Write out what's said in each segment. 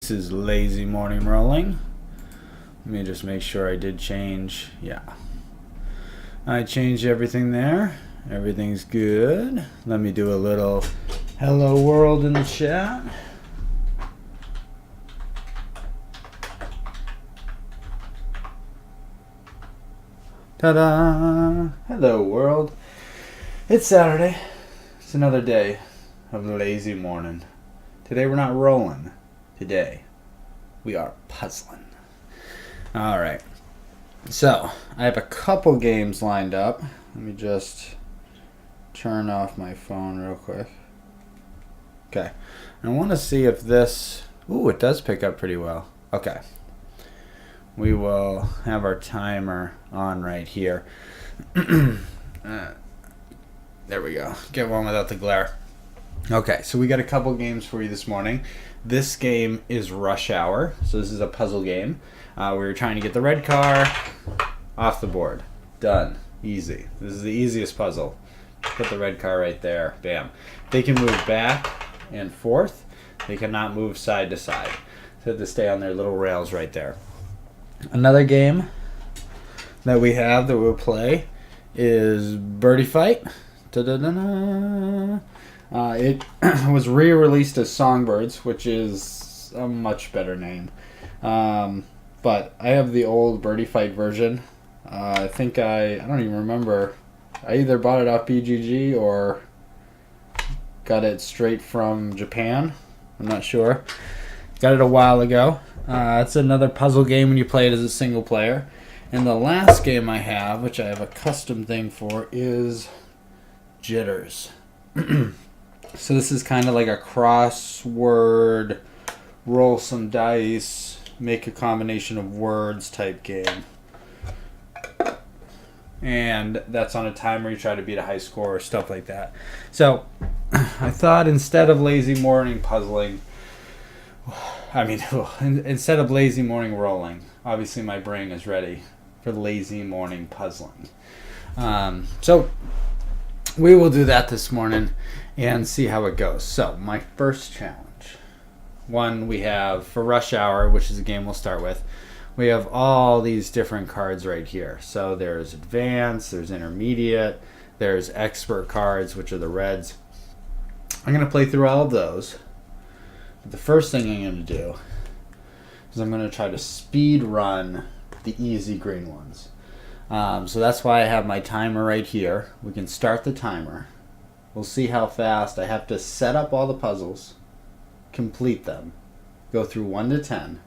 This is Lazy Morning Rolling. Let me just make sure I did change. Yeah. I changed everything there. Everything's good. Let me do a little hello world in the chat. Ta-da! Hello world. It's Saturday. It's another day of lazy morning. Today we're not rolling. Today we are puzzling. Alright. So, I have a couple games lined up. Let me just turn off my phone real quick. Okay. I want to see if this... Ooh, it does pick up pretty well. Okay. We will have our timer on right here. There we go. Get one without the glare. Okay, so we got a couple games for you this morning. This game is Rush Hour. So this is a puzzle game. We were trying to get the red car off the board. Done. Easy. This is the easiest puzzle. Put the red car right there. Bam. They can move back and forth. They cannot move side to side. So they have to stay on their little rails right there. Another game that we have that we'll play is Birdie Fight. Da-da-da-da. It was re-released as Songbirds, which is a much better name. But I have the old Birdie Fight version. I think I don't even remember. I either bought it off BGG or got it straight from Japan. I'm not sure. Got it a while ago. It's another puzzle game when you play it as a single player. And the last game I have, which I have a custom thing for, is Jitters. So this is kind of like a crossword, roll some dice, make a combination of words type game. And that's on a timer. You try to beat a high score or stuff like that. So I thought instead of lazy morning puzzling, instead of lazy morning rolling, obviously my brain is ready for lazy morning puzzling. So we will do that this morning and see how it goes. So my first challenge. One we have for Rush Hour, which is a game we'll start with. We have all these different cards right here. So there's Advanced, there's Intermediate, there's Expert cards, which are the reds. I'm going to play through all of those. But the first thing I'm going to do is I'm going to try to speed run the easy green ones. So that's why I have my timer right here. We can start the timer. We'll see how fast. I have to set up all the puzzles, complete them, go through 1 to 10,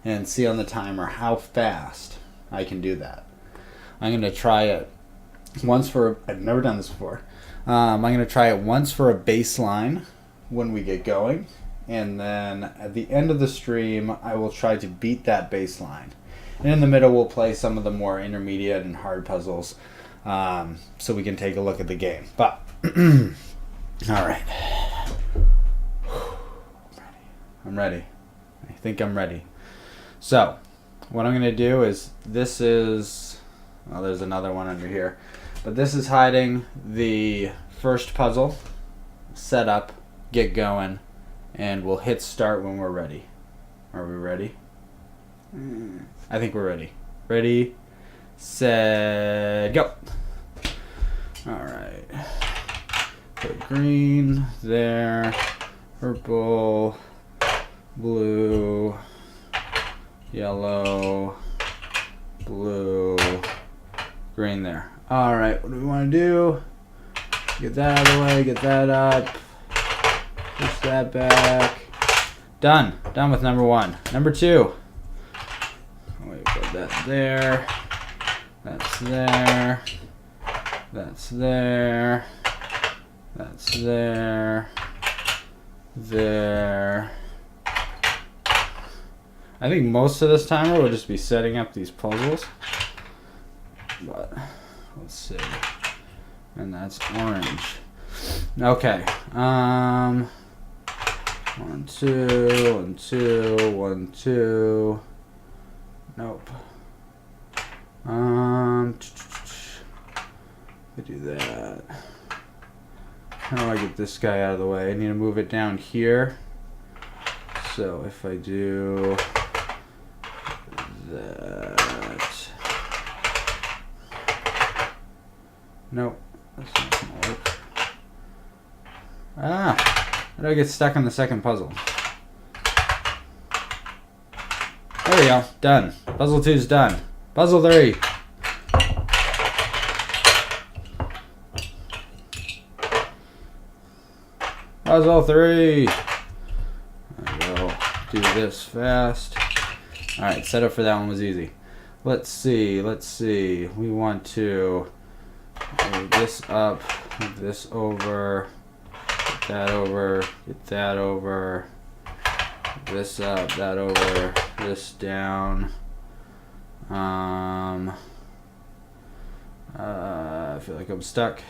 and see on the timer how fast I can do that. I'm going to try it once for... I've never done this before. I'm going to try it once for a baseline when we get going, and then at the end of the stream I will try to beat that baseline. And in the middle we'll play some of the more intermediate and hard puzzles, so we can take a look at the game. But alright. I'm ready. I think I'm ready. So, what I'm going to do is, this is... Well, there's another one under here. But this is hiding the first puzzle. Set up, get going, and we'll hit start when we're ready. Are we ready? I think we're ready. Ready, set, go. Alright. Put green there, purple, blue, yellow, blue, green there. Alright, what do we want to do? Get that out of the way, get that up, push that back. Done. Done with number one. Number two. Wait, put that there. That's there. That's there. That's there. There. I think most of this timer will just be setting up these puzzles. But let's see. And that's orange. Okay. 1, 2, 1, 2, 1, 2. Nope. I do that. How do I get this guy out of the way? I need to move it down here So if I do that, nope, that's not gonna work. Ah, how do I get stuck on the second puzzle? There we go, done. Puzzle 2 is done. Puzzle 3. Puzzle 3. I will do this fast. Alright, setup for that one was easy. Let's see. We want to move this up, move this over, get that over, get that over, this up, that over, this down. I feel like I'm stuck.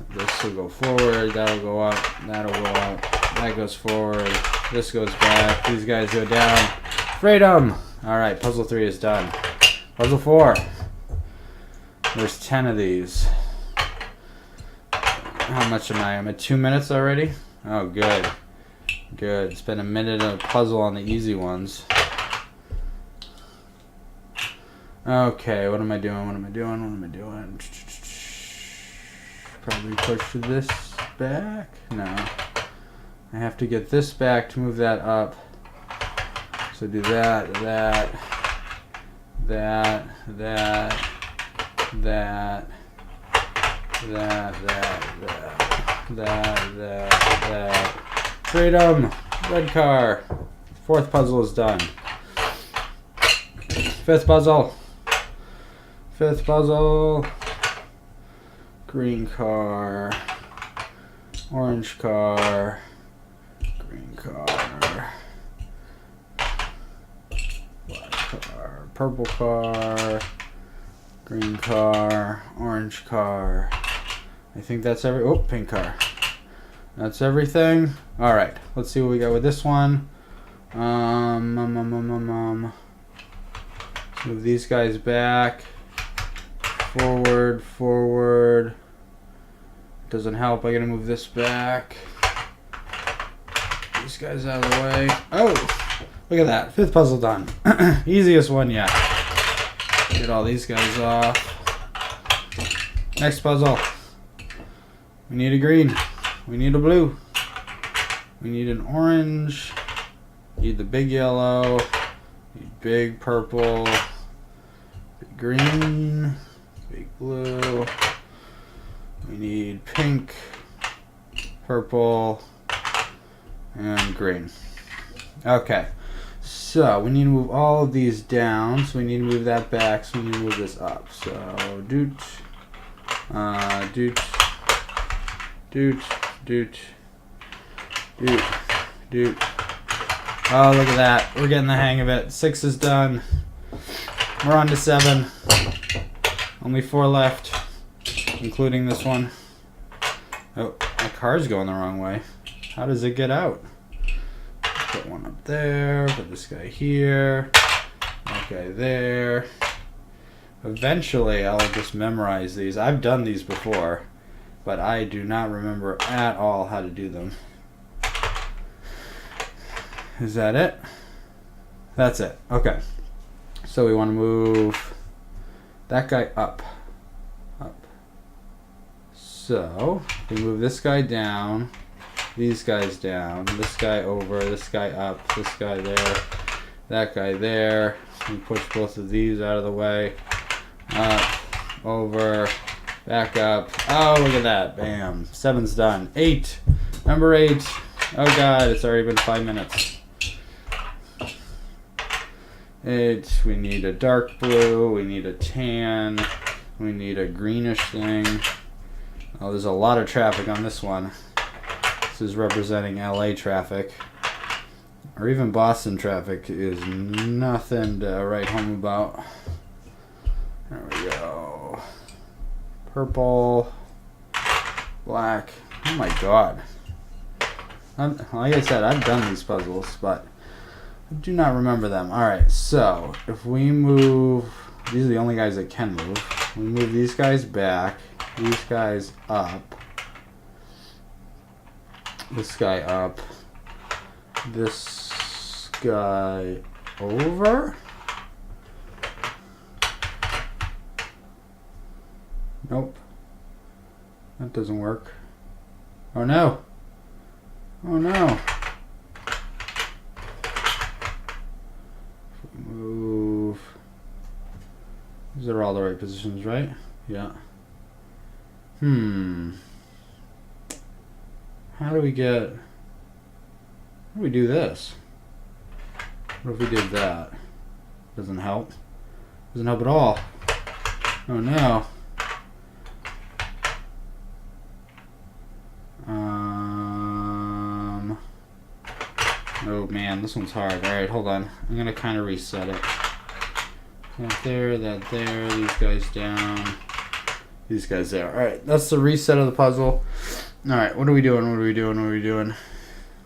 This will go forward, that'll go up, that'll go up, that goes forward, this goes back, these guys go down. Freedom! Alright, puzzle 3 is done. Puzzle 4. There's 10 of these. How much am I? I'm at 2 minutes already? Oh, good. Good. It's been a minute of puzzle on the easy ones. Okay, what am I doing? Probably push this back? No. I have to get this back to move that up. So do that, that, Freedom! Red car. 4th puzzle is done. 5th puzzle. Green car. Orange car. Green car. Black car. Purple car. Green car. Orange car. I think that's pink car. That's everything. Alright, let's see what we got with this one. Let's move these guys back. Forward. Doesn't help. I gotta move this back. These guys out of the way. Oh! Look at that. 5th puzzle done. Easiest one yet. Get all these guys off. Next puzzle. We need a green. We need a blue. We need an orange. Need the big yellow. Need big purple. Big green. Big blue. We need pink, purple, and green. Okay. So we need to move all of these down. So we need to move that back. So we need to move this up. So doot. Oh, look at that. We're getting the hang of it. 6 is done. We're on to 7. Only 4 left, including this one. Oh, my car's going the wrong way. How does it get out? Put one up there. Put this guy here. Okay, there. Eventually, I'll just memorize these. I've done these before, but I do not remember at all how to do them. Is that it? That's it. Okay. So we want to move that guy up. So we move this guy down, these guys down, this guy over, this guy up, this guy there, that guy there. We push both of these out of the way. Up, over, back up. Oh, look at that. Bam. 7's done. 8. Number 8. Oh God, it's already been 5 minutes. 8. We need a dark blue. We need a tan. We need a greenish thing. Oh, there's a lot of traffic on this one. This is representing LA traffic. Or even Boston traffic is nothing to write home about. There we go. Purple. Black. Oh my God. Like I said, I've done these puzzles, but I do not remember them. Alright, so if we move... These are the only guys that can move. We move these guys back. These guys up. This guy up. this guy over. Nope. That doesn't work. Oh no. Oh no. Move. These are all the right positions, right? Yeah. How do we do this? What if we did that? Doesn't help. Doesn't help at all. Oh no. Oh man, this one's hard. Alright, hold on. I'm gonna kind of reset it. That there, these guys down, these guys there. Alright, that's the reset of the puzzle. Alright, what are we doing?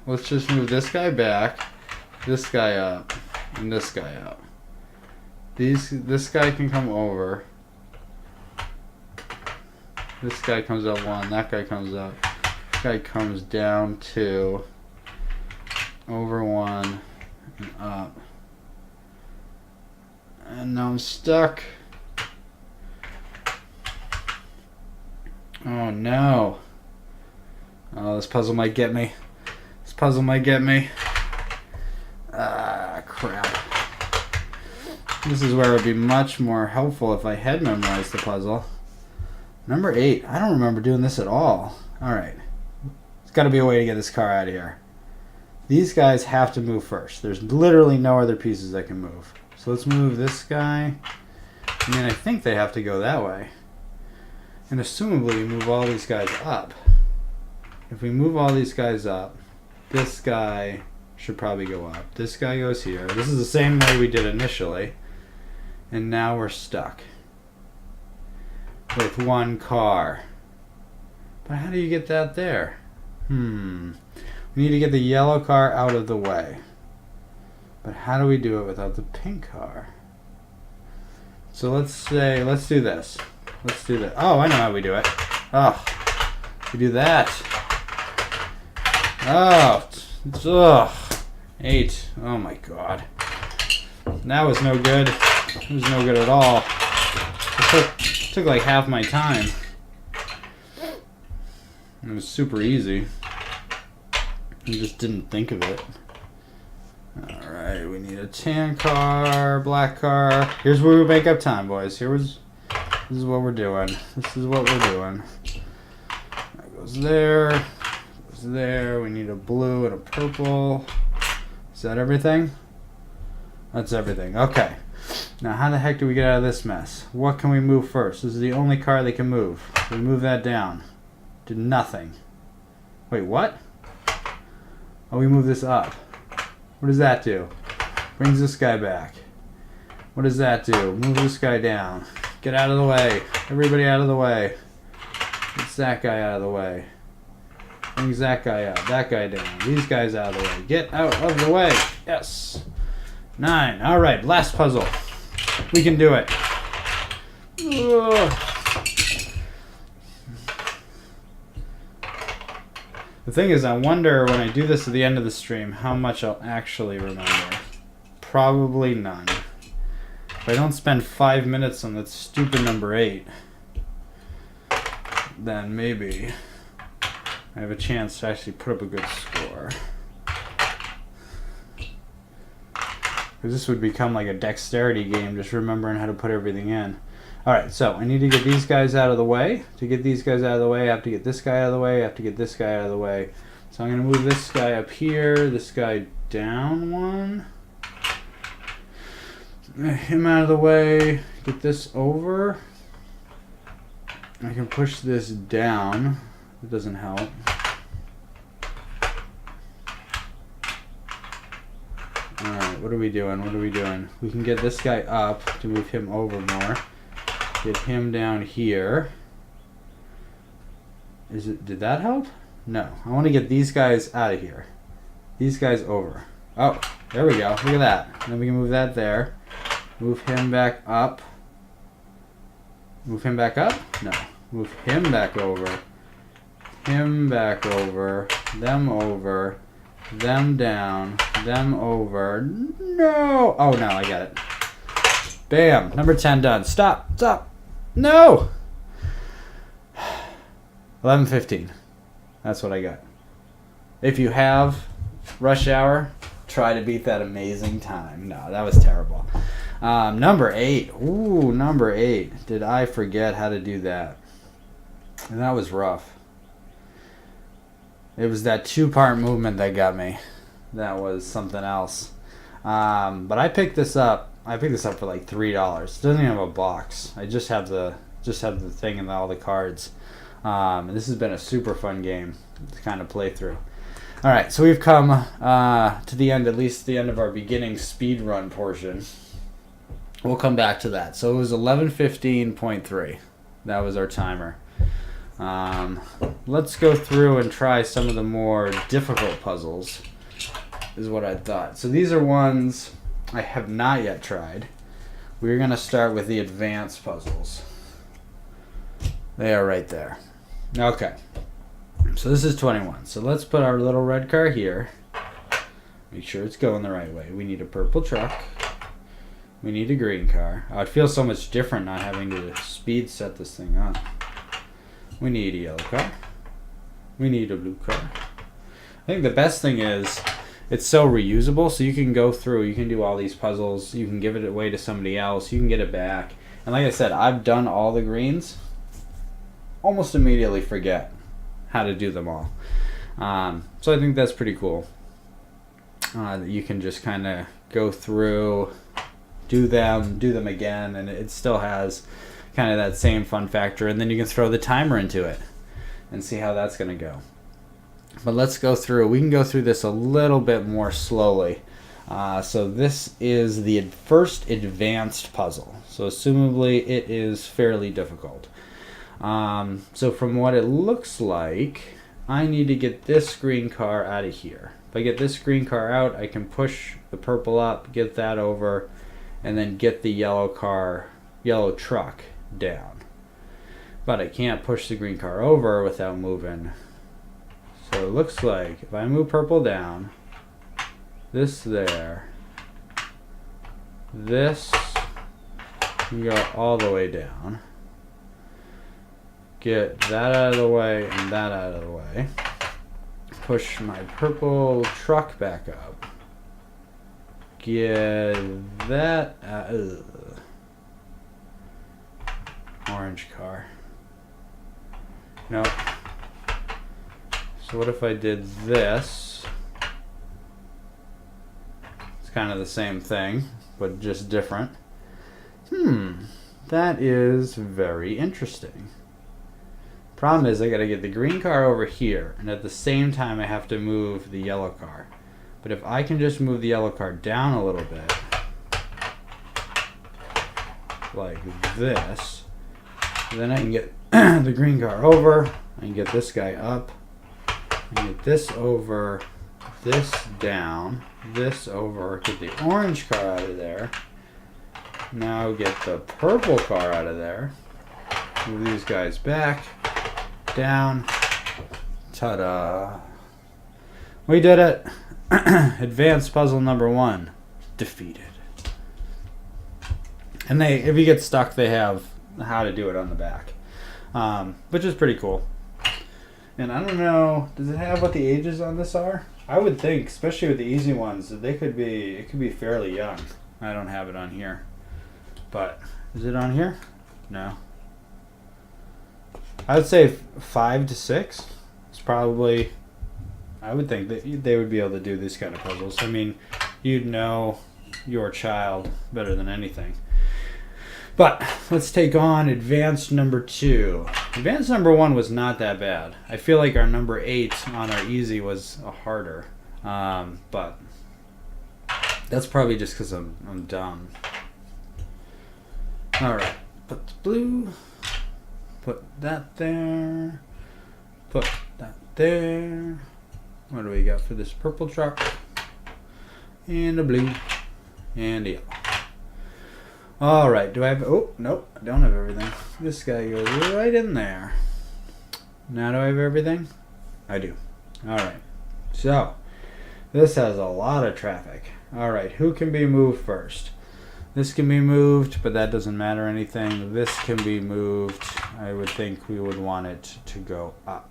Let's just move this guy back, this guy up, and this guy up. This guy can come over. This guy comes up 1, that guy comes up. This guy comes down 2, over 1, and up. And now I'm stuck. Oh no. Oh, this puzzle might get me. Ah, crap. This is where it would be much more helpful if I had memorized the puzzle. Number 8. I don't remember doing this at all. Alright. There's got to be a way to get this car out of here. These guys have to move first. There's literally no other pieces that can move. So let's move this guy. I mean, I think they have to go that way. And assumably move all these guys up. If we move all these guys up, this guy should probably go up. This guy goes here. This is the same way we did initially. And now we're stuck with one car. But how do you get that there? We need to get the yellow car out of the way. But how do we do it without the pink car? So let's do this. Oh, I know how we do it. Oh, we do that. Oh, 8. Oh my god. That was no good. It was no good at all. It took like half my time. It was super easy. I just didn't think of it. Alright, we need a tan car, black car. Here's where we make up time, boys. This is what we're doing. That goes there. There. We need a blue and a purple. Is that everything? That's everything. Okay. Now how the heck do we get out of this mess? What can we move first? This is the only car they can move. We move that down. Did nothing. Wait, what? Oh, we move this up. What does that do? Brings this guy back. What does that do? Move this guy down. Get out of the way. Everybody out of the way. Gets that guy out of the way. Brings that guy up. That guy down. These guys out of the way. Get out of the way. Yes. 9. Alright, last puzzle. We can do it. Ugh. The thing is, I wonder when I do this at the end of the stream how much I'll actually remember. Probably none. If I don't spend 5 minutes on that stupid number 8, then maybe I have a chance to actually put up a good score. Because this would become like a dexterity game, just remembering how to put everything in. Alright, so I need to get these guys out of the way. To get these guys out of the way, I have to get this guy out of the way, I have to get this guy out of the way. So I'm going to move this guy up here, this guy down 1. Him out of the way, get this over. I can push this down. It doesn't help. Alright, what are we doing? We can get this guy up to move him over more. Get him down here. Did that help? No. I want to get these guys out of here. These guys over. Oh, there we go. Look at that. Then we can move that there. Move him back up. Move him back up? No. Move him back over. Him back over. Them over. them down, them over. No! Oh, no, I got it. Bam. Number 10 done. Stop. Stop. No! 11:15. That's what I got. If you have rush hour, try to beat that amazing time. No, that was terrible. Number 8. Ooh, number 8. Did I forget how to do that? And that was rough. It was that 2-part movement that got me. That was something else. But I picked this up. I picked this up for like $3. It doesn't even have a box. I just have the thing and all the cards. This has been a super fun game to kind of play through. All right, so we've come to the end, at least the end of our beginning speed run portion. We'll come back to that. So it was 11:15.3. That was our timer. Let's go through and try some of the more difficult puzzles, is what I thought. So these are ones I have not yet tried. We're going to start with the advanced puzzles. They are right there. Okay. So this is 21. So let's put our little red car here. Make sure it's going the right way. We need a purple truck. We need a green car. Oh, it feels so much different not having to speed set this thing up. We need a yellow car. We need a blue car. I think the best thing is it's so reusable, so you can go through, you can do all these puzzles, you can give it away to somebody else, you can get it back. And like I said, I've done all the greens, almost immediately forget how to do them all. So I think that's pretty cool. That you can just kind of go through, do them again, and it still has kind of that same fun factor, and then you can throw the timer into it and see how that's going to go. But let's go through. We can go through this a little bit more slowly. So this is the first advanced puzzle. So assumably it is fairly difficult. So from what it looks like, I need to get this green car out of here. If I get this green car out, I can push the purple up, get that over, and then get the yellow truck down. But I can't push the green car over without moving. So it looks like if I move purple down, this there, this can go all the way down. Get that out of the way and that out of the way. Push my purple truck back up. Get that out. Orange car. Nope. So what if I did this? It's kind of the same thing, but just different. That is very interesting. Problem is I gotta get the green car over here, and at the same time I have to move the yellow car. But if I can just move the yellow car down a little bit, like this, then I can get the green car over, I can get this guy up, I can get this over, this down, this over, get the orange car out of there, now get the purple car out of there, move these guys back, down, ta-da. We did it. Advanced puzzle number 1 defeated. And if you get stuck, they have how to do it on the back, which is pretty cool. And I don't know, does it have what the ages on this are? I would think, especially with the easy ones, that it could be fairly young. I don't have it on here, but is it on here? No. I would say 5 to 6. It's probably. I would think that they would be able to do these kind of puzzles. I mean, you'd know your child better than anything. But let's take on advanced number 2. Advanced number 1 was not that bad. I feel like our number 8 on our easy was harder. But that's probably just because I'm dumb. All right, put the blue. Put that there. Put that there. What do we got for this purple truck? And a blue. And a yellow. Alright, do I have... Oh, nope. I don't have everything. This guy goes right in there. Now do I have everything? I do. Alright. So, This has a lot of traffic. All right, who can be moved first? This can be moved, but that doesn't matter anything. This can be moved. I would think we would want it to go up.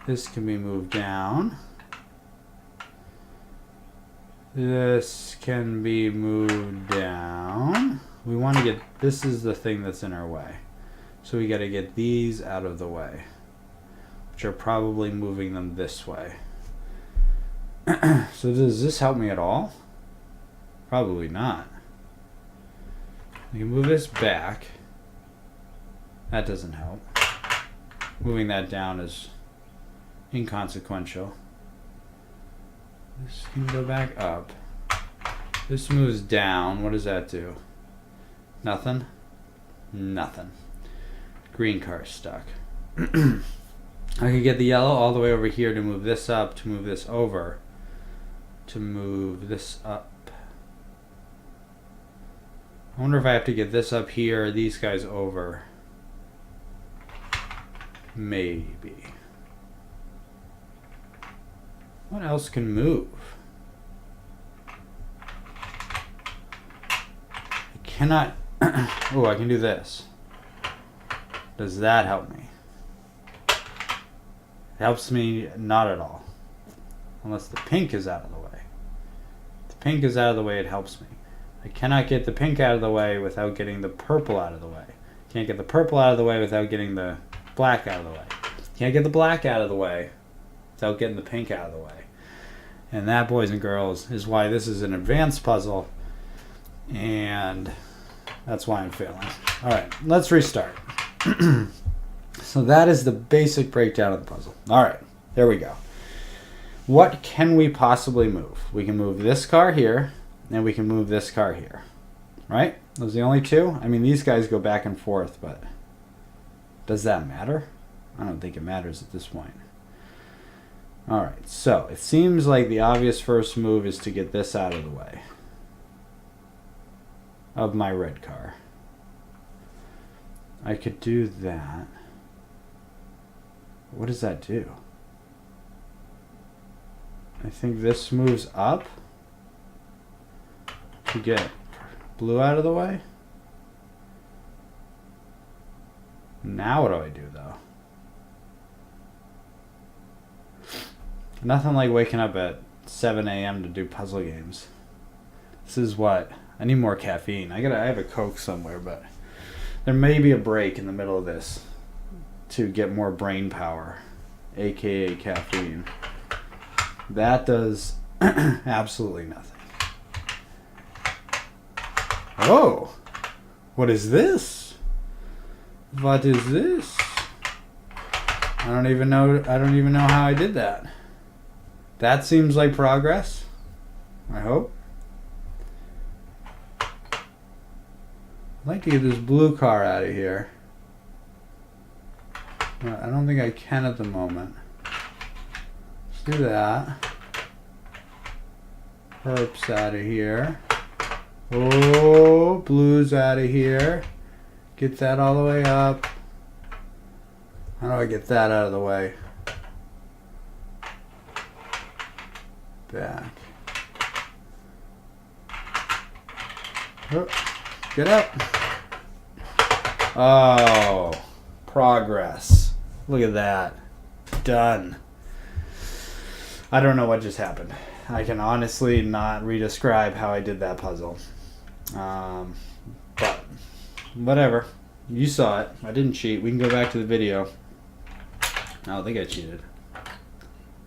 This can be moved down. This can be moved down. We want to get, this is the thing that's in our way. So we got to get these out of the way, which are probably moving them this way. So does this help me at all? Probably not. We can move this back. That doesn't help. Moving that down is inconsequential. This can go back up. This moves down. What does that do? Nothing? Nothing. Green car is stuck. I could get the yellow all the way over here to move this up, to move this over, to move this up. I wonder if I have to get this up here, these guys over. Maybe. What else can move? I cannot. Oh, I can do this. Does that help me? It helps me not at all. Unless the pink is out of the way. If the pink is out of the way, it helps me. I cannot get the pink out of the way without getting the purple out of the way. Can't get the purple out of the way without getting the black out of the way. Can't get the black out of the way without getting the pink out of the way. And that, boys and girls, is why this is an advanced puzzle. And that's why I'm failing. All right, let's restart. So that is the basic breakdown of the puzzle. All right, there we go. What can we possibly move? We can move this car here, and we can move this car here. Right? Those are the only two? I mean, these guys go back and forth, but does that matter? I don't think it matters at this point. All right, so it seems like the obvious first move is to get this out of the way of my red car. I could do that. What does that do? I think this moves up to get blue out of the way. Now what do I do though? Nothing like waking up at 7 a.m. to do puzzle games. This is what? I need more caffeine. I have a Coke somewhere, but there may be a break in the middle of this to get more brain power, aka caffeine. That does absolutely nothing. Oh, what is this? What is this? I don't even know how I did that. That seems like progress. I hope. I'd like to get this blue car out of here. I don't think I can at the moment. Let's do that. Herp's out of here. Oh, blue's out of here. Get that all the way up. How do I get that out of the way? Back. Oh, get up. Oh, progress. Look at that. Done. I don't know what just happened. I can honestly not re-describe how I did that puzzle. But whatever. You saw it. I didn't cheat. We can go back to the video. I don't think I cheated.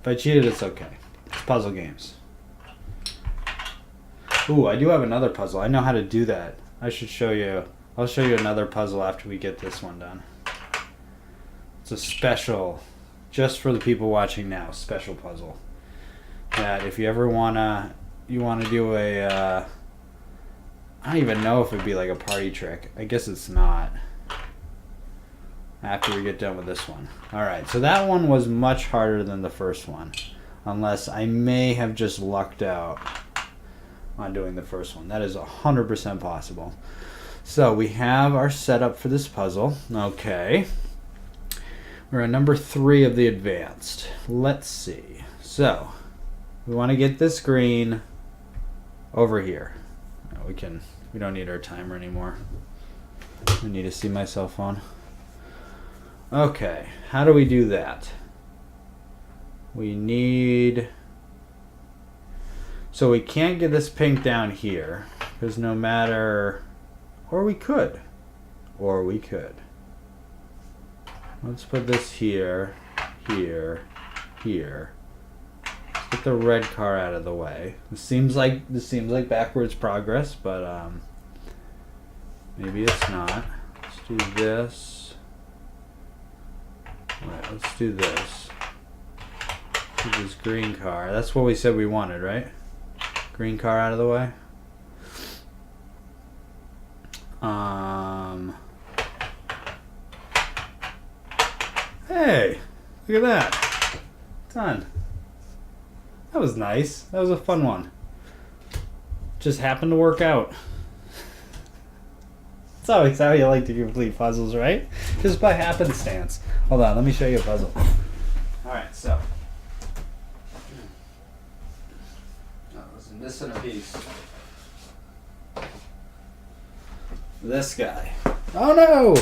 If I cheated, it's okay. It's puzzle games. Ooh, I do have another puzzle. I know how to do that. I should show you. I'll show you another puzzle after we get this one done. It's a special, just for the people watching now, special puzzle. That if you ever you wanna do a, I don't even know if it'd be like a party trick. I guess it's not. After we get done with this one. Alright, so that one was much harder than the first one. Unless I may have just lucked out on doing the first one. That is 100% possible. So we have our setup for this puzzle. Okay. We're at number 3 of the advanced. Let's see. So We want to get this green over here. We don't need our timer anymore. I need to see my cell phone. Okay, how do we do that? We need... So we can't get this pink down here, because no matter... Or we could. Let's put this here, here, here. Let's get the red car out of the way. This seems like backwards progress, but maybe it's not. Let's do this. Alright, let's do this. Do this green car. That's what we said we wanted, right? Green car out of the way. Hey, look at that. Done. That was nice. That was a fun one. Just happened to work out. It's always how you like to complete puzzles, right? Just by happenstance. Hold on, let me show you a puzzle. Alright, so. Oh, I was missing a piece. This guy. Oh no!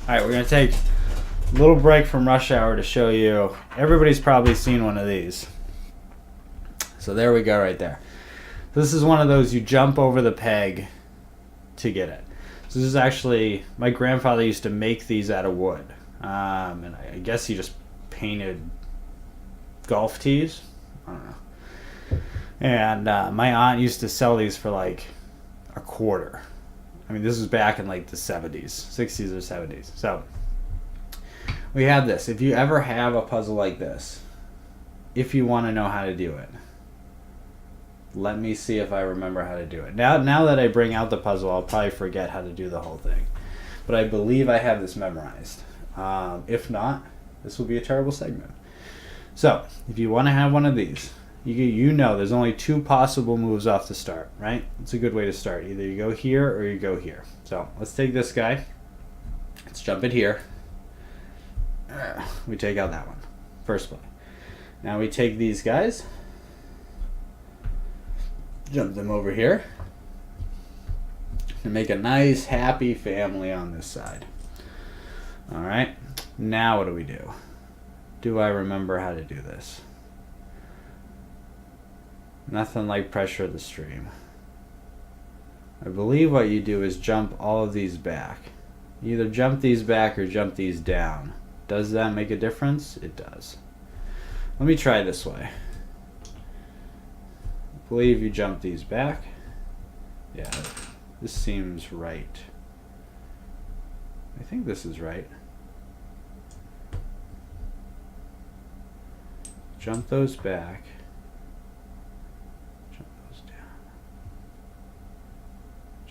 Alright, we're going to take a little break from rush hour to show you. Everybody's probably seen one of these. So there we go right there. This is one of those you jump over the peg to get it. So this is actually, my grandfather used to make these out of wood. And I guess he just painted golf tees. I don't know. And my aunt used to sell these for like $0.25. I mean, this was back in like the 70s, 60s or 70s. So we have this. If you ever have a puzzle like this, if you want to know how to do it, let me see if I remember how to do it. Now that I bring out the puzzle, I'll probably forget how to do the whole thing. But I believe I have this memorized. If not, this will be a terrible segment. So if you want to have one of these, you know there's only 2 possible moves off the start, right? It's a good way to start. Either you go here or you go here. So let's take this guy. Let's jump it here. We take out that one. First play. Now we take these guys. Jump them over here. And make a nice happy family on this side. Alright. Now what do we do? Do I remember how to do this? Nothing like pressure of the stream. I believe what you do is jump all of these back. You either jump these back or jump these down. Does that make a difference? It does. Let me try this way. I believe you jump these back. Yeah, this seems right. I think this is right. Jump those back.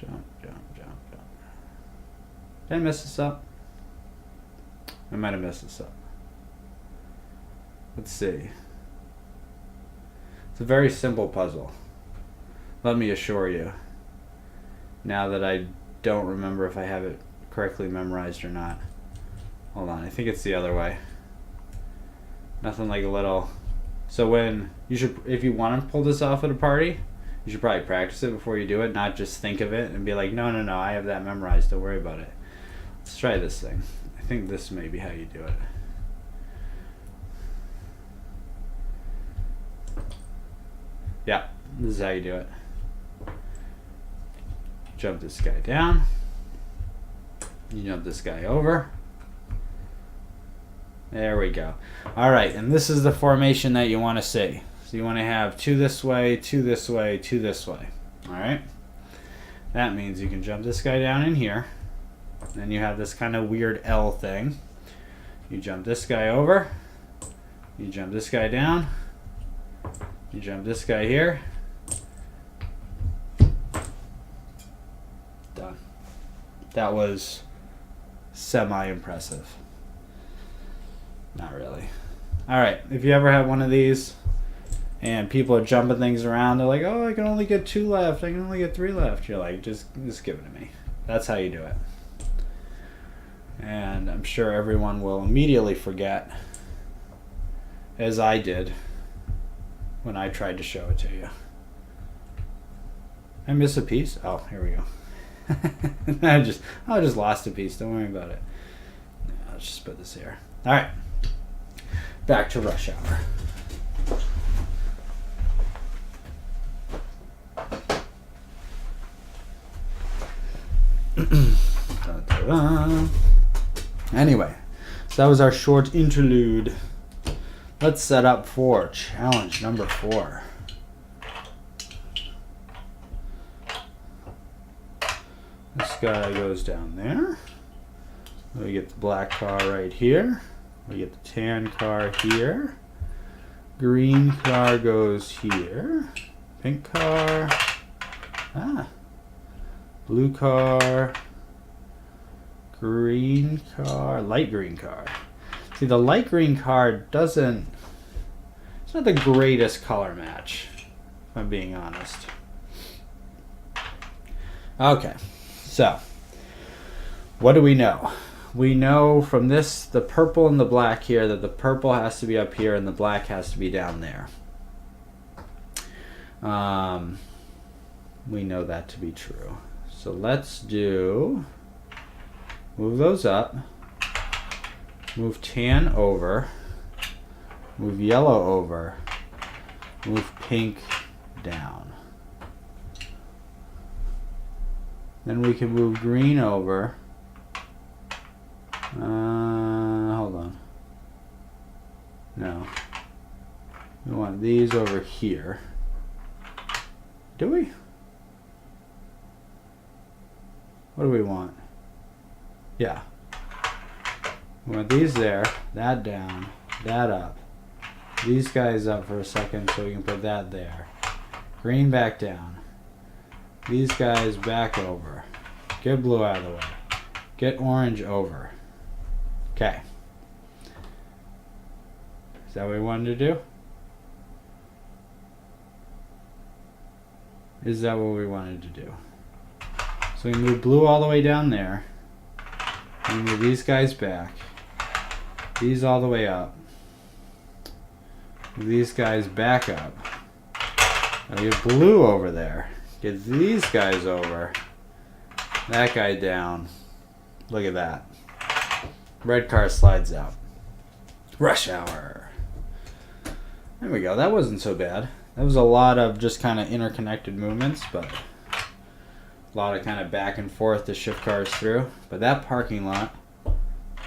Jump, jump, jump, jump. Did I mess this up? I might have messed this up. Let's see. It's a very simple puzzle. Let me assure you. Now that I don't remember if I have it correctly memorized or not. Hold on, I think it's the other way. Nothing like a little... So when you should, if you want to pull this off at a party, you should probably practice it before you do it, not just think of it and be like, no, I have that memorized, don't worry about it. Let's try this thing. I think this may be how you do it. Yeah, this is how you do it. Jump this guy down. You jump this guy over. There we go. Alright, and this is the formation that you want to see. So you want to have 2 this way, 2 this way, 2 this way. Alright? That means you can jump this guy down in here. Then you have this kind of weird L thing. You jump this guy over. You jump this guy down. You jump this guy here. Done. That was semi-impressive. Not really. Alright, if you ever have one of these and people are jumping things around, they're like, oh, I can only get 2 left, I can only get 3 left. You're like, just give it to me. That's how you do it. And I'm sure everyone will immediately forget as I did when I tried to show it to you. I miss a piece? Oh, here we go. I just lost a piece. Don't worry about it. Let's just put this here. All right. Back to rush hour. Anyway, so that was our short interlude. Let's set up for challenge number 4. This guy goes down there. We get the black car right here. We get the tan car here. Green car goes here. Pink car. Blue car. Green car. Light green car. See, the light green car doesn't... It's not the greatest color match, if I'm being honest. Okay, so what do we know? We know from this, the purple and the black here, that the purple has to be up here and the black has to be down there. We know that to be true. So let's do... Move those up. Move tan over. Move yellow over. Move pink down. Then we can move green over. Hold on. No. We want these over here. Do we? What do we want? Yeah. We want these there, that down, that up. These guys up for a second so we can put that there. Green back down. These guys back over. Get blue out of the way. Get orange over. Okay. Is that what we wanted to do? Is that what we wanted to do? So we move blue all the way down there. We move these guys back. These all the way up. Move these guys back up. Now we get blue over there. Get these guys over. That guy down. Look at that. Red car slides out. Rush hour. There we go. That wasn't so bad. That was a lot of just kind of interconnected movements, but a lot of kind of back and forth to shift cars through. But that parking lot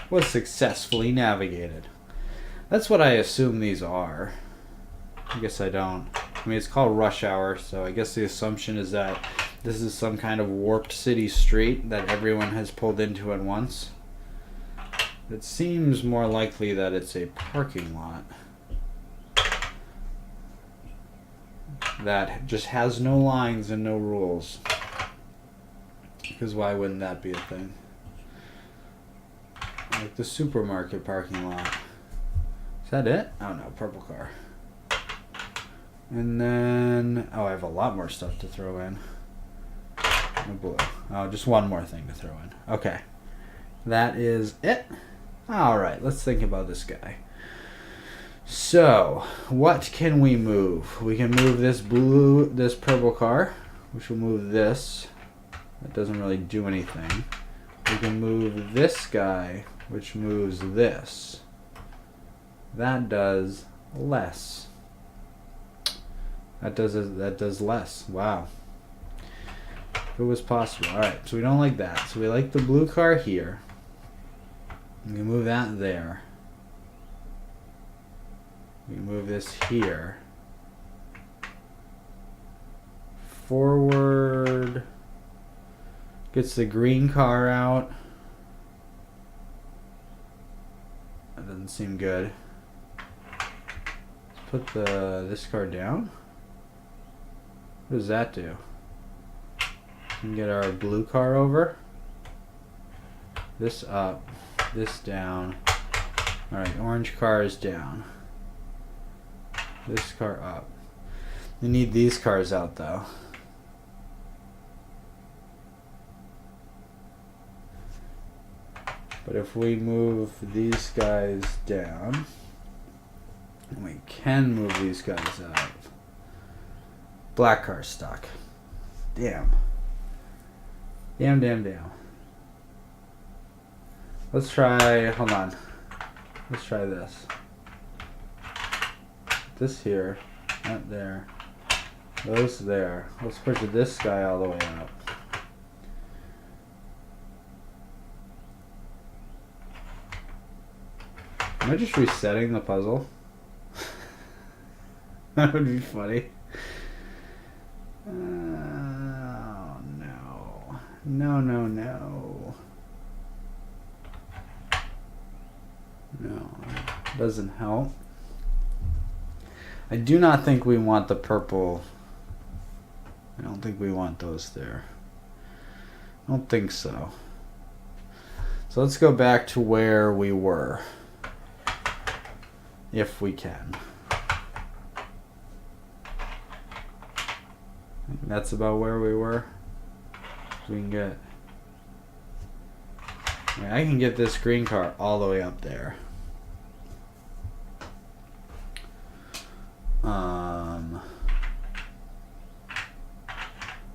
was successfully navigated. That's what I assume these are. I guess I don't. I mean, it's called rush hour, so I guess the assumption is that this is some kind of warped city street that everyone has pulled into at once. It seems more likely that it's a parking lot that just has no lines and no rules. Because why wouldn't that be a thing? Like the supermarket parking lot. Is that it? Oh no, purple car. And then, oh, I have a lot more stuff to throw in. No blue. Oh, just one more thing to throw in. Okay. That is it. Alright, let's think about this guy. So, what can we move? We can move this purple car, which will move this. That doesn't really do anything. We can move this guy, which moves this. That does less. That does less. Wow. If it was possible. Alright, so we don't like that. So we like the blue car here. We can move that there. We can move this here. Forward. Gets the green car out. That doesn't seem good. Let's put this car down. What does that do? We can get our blue car over. This up. This down. Alright, orange car is down. This car up. We need these cars out though. But if we move these guys down, And we can move these guys out. Black car stuck. Damn. Damn. Let's try, hold on. Let's try this. This here, not there. Those there. Let's push this guy all the way up. Am I just resetting the puzzle? That would be funny. Oh no. No. No, doesn't help. I do not think we want the purple. I don't think we want those there. I don't think so. So let's go back to where we were. If we can. That's about where we were. So we can get. I can get this green car all the way up there.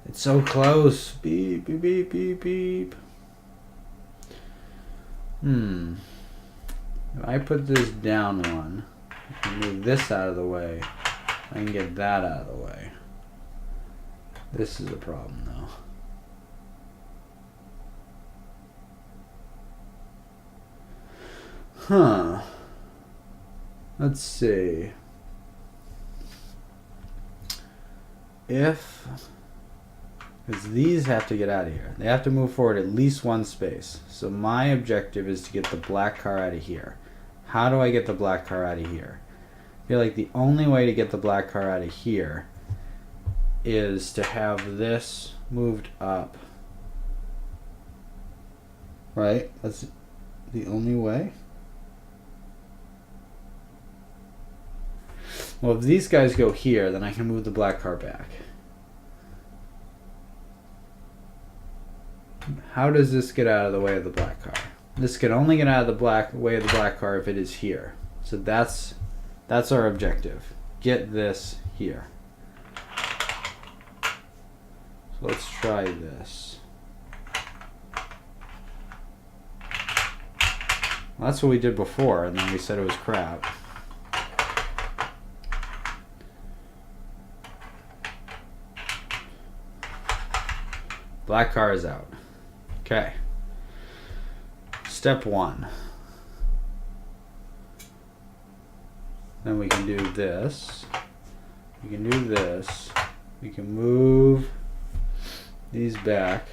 It's so close. Beep. If I put this down one, I can move this out of the way. I can get that out of the way. This is a problem though. Huh. Let's see. Because these have to get out of here. They have to move forward at least one space. So my objective is to get the black car out of here. How do I get the black car out of here? I feel like the only way to get the black car out of here is to have this moved up. Right? That's the only way. Well, if these guys go here, then I can move the black car back. How does this get out of the way of the black car? This can only get out of the way of the black car if it is here. So that's our objective. Get this here. So let's try this. Well, that's what we did before, and then we said it was crap. Black car is out. Okay. Step one. Then we can do this. We can do this. We can move these back.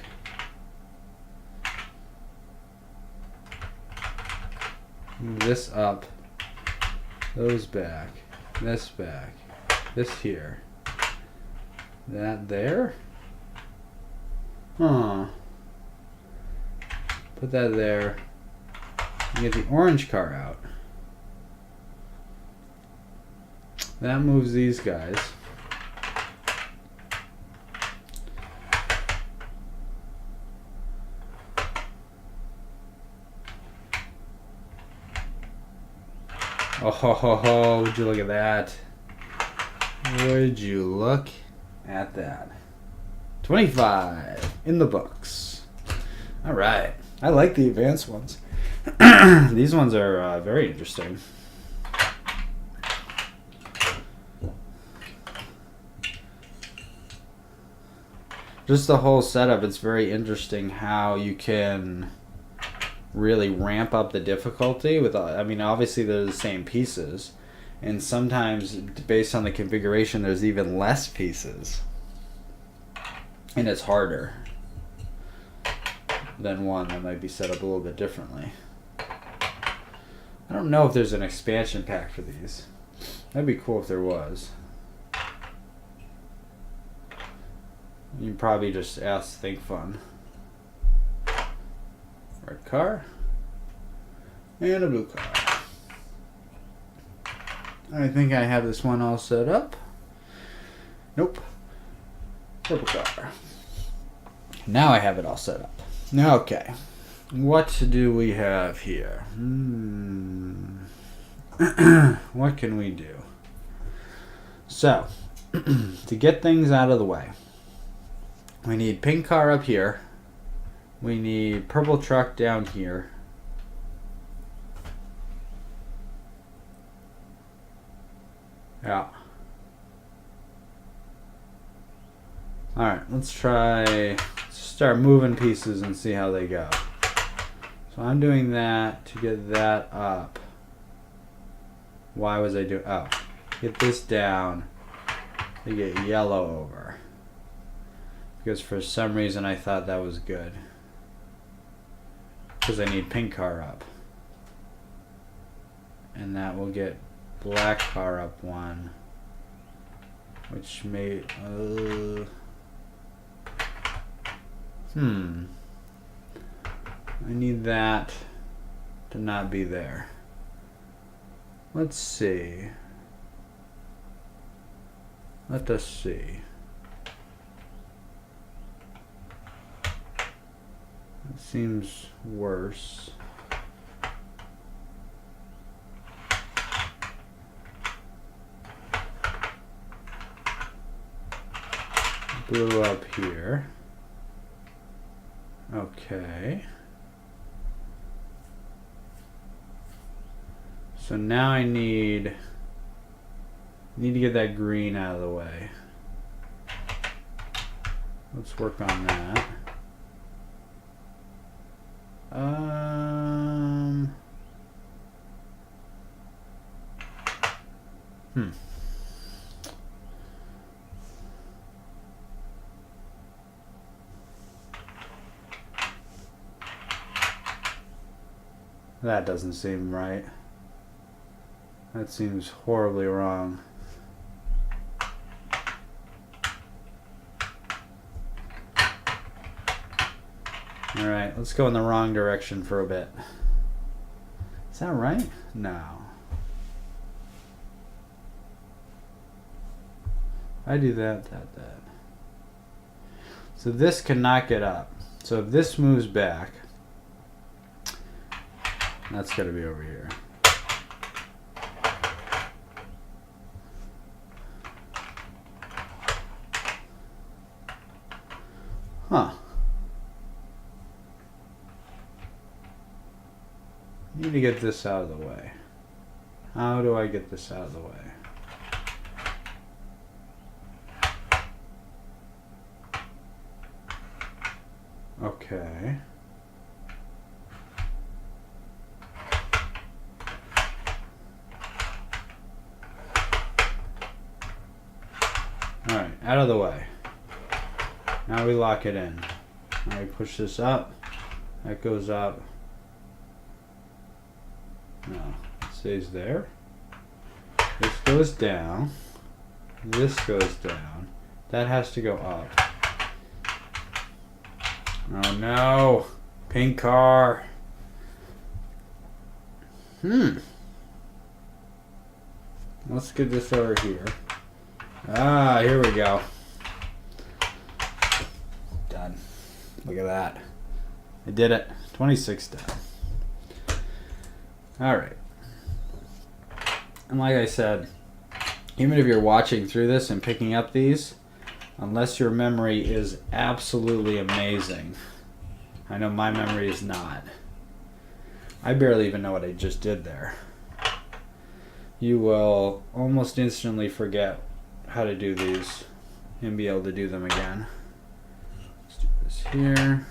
Move this up. Those back. This back. This here. That there. Huh. Put that there. And get the orange car out. That moves these guys. Oh ho ho ho, would you look at that? Would you look at that? 25 in the books. All right. I like the advanced ones. These ones are very interesting. Just the whole setup, it's very interesting how you can really ramp up the difficulty with, I mean, obviously they're the same pieces, and sometimes based on the configuration there's even less pieces, and it's harder than one that might be set up a little bit differently. I don't know if there's an expansion pack for these. That'd be cool if there was. You can probably just ask Think Fun. Red car and a blue car. I think I have this one all set up. Nope. Purple car. Now I have it all set up. Okay. What do we have here? what can we do? So, to get things out of the way, we need pink car up here. We need purple truck down here. Yeah. Alright, let's start moving pieces and see how they go. So I'm doing that to get that up. Why was I doing, oh, get this down to get yellow over. Because for some reason I thought that was good. Because I need pink car up. And that will get black car up one. Which may, I need that to not be there. Let's see. Let us see. It seems worse. Blue up here. Okay. So now I need to get that green out of the way. Let's work on that. That doesn't seem right. That seems horribly wrong. Alright, let's go in the wrong direction for a bit. Is that right? No. I do that. So this cannot get up. So if this moves back, that's got to be over here. Huh. Need to get this out of the way. How do I get this out of the way? Okay. Alright, out of the way. Now we lock it in. Now we push this up. That goes up. No, it stays there. This goes down. This goes down. That has to go up. Oh no! Pink car. Let's get this over here. Ah, here we go. Done. Look at that. I did it. 26 down. Alright. And like I said, even if you're watching through this and picking up these, unless your memory is absolutely amazing, I know my memory is not. I barely even know what I just did there. You will almost instantly forget how to do these and be able to do them again. Let's do this here.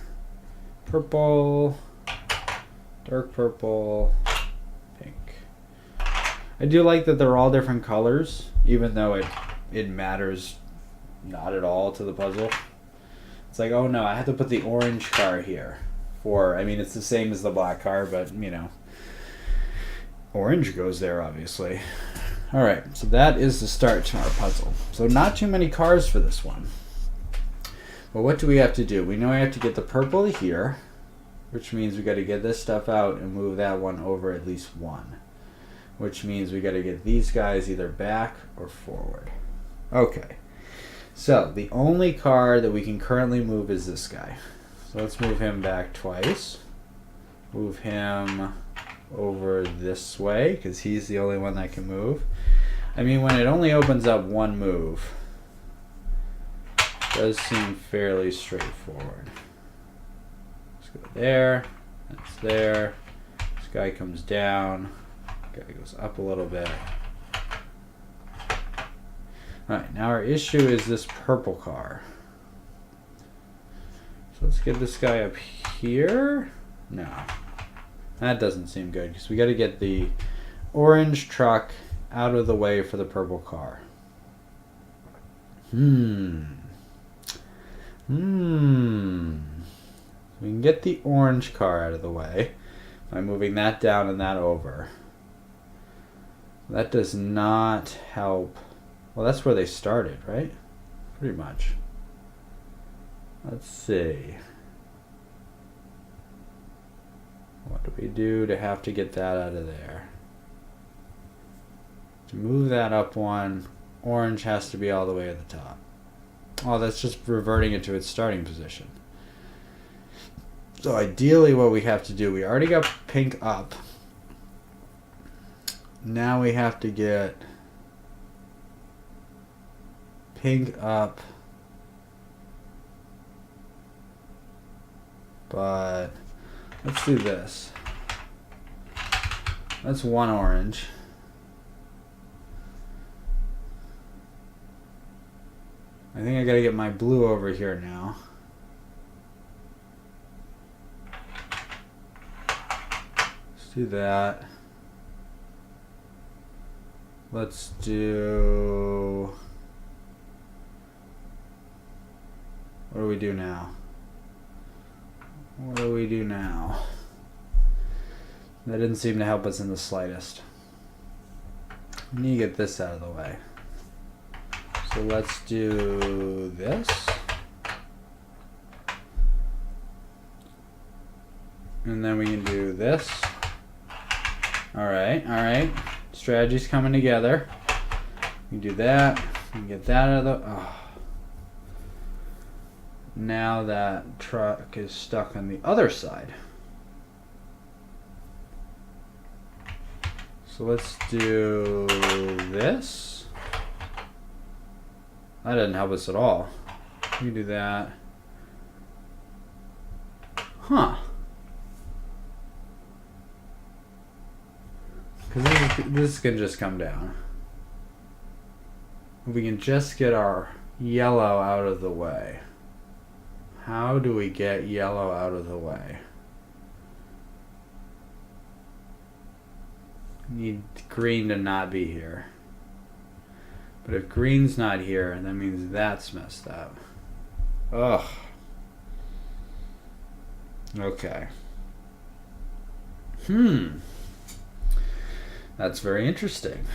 Purple, dark purple, pink. I do like that they're all different colors, even though it matters not at all to the puzzle. It's like, oh no, I have to put the orange car here. I mean, it's the same as the black car, but you know, orange goes there obviously. Alright, so that is the start to our puzzle. So not too many cars for this one. But what do we have to do? We know we have to get the purple here, which means we got to get this stuff out and move that one over at least one. Which means we got to get these guys either back or forward. Okay, so the only car that we can currently move is this guy. So let's move him back twice. Move him over this way because he's the only one that can move. I mean, when it only opens up one move, it does seem fairly straightforward. Let's go there. That's there. This guy comes down. Guy goes up a little bit. Alright, now our issue is this purple car. So let's get this guy up here. No. That doesn't seem good because we got to get the orange truck out of the way for the purple car. We can get the orange car out of the way by moving that down and that over. That does not help. Well, that's where they started, right? Pretty much. Let's see. What do we do to have to get that out of there? To move that up one, orange has to be all the way at the top. Oh, that's just reverting it to its starting position. So ideally what we have to do, we already got pink up. Now we have to get pink up, but let's do this. That's one orange. I think I gotta get my blue over here now. Let's do that. Let's do... What do we do now? What do we do now? That didn't seem to help us in the slightest. We need to get this out of the way. So let's do this. And then we can do this. Alright, alright. Strategy's coming together. We can do that. We can get that out of the... Oh. Now that truck is stuck on the other side. So let's do this. That didn't help us at all. We can do that. Huh. Because this can just come down. We can just get our yellow out of the way. How do we get yellow out of the way? Need green to not be here. But if green's not here, that means that's messed up. Ugh. Okay. That's very interesting.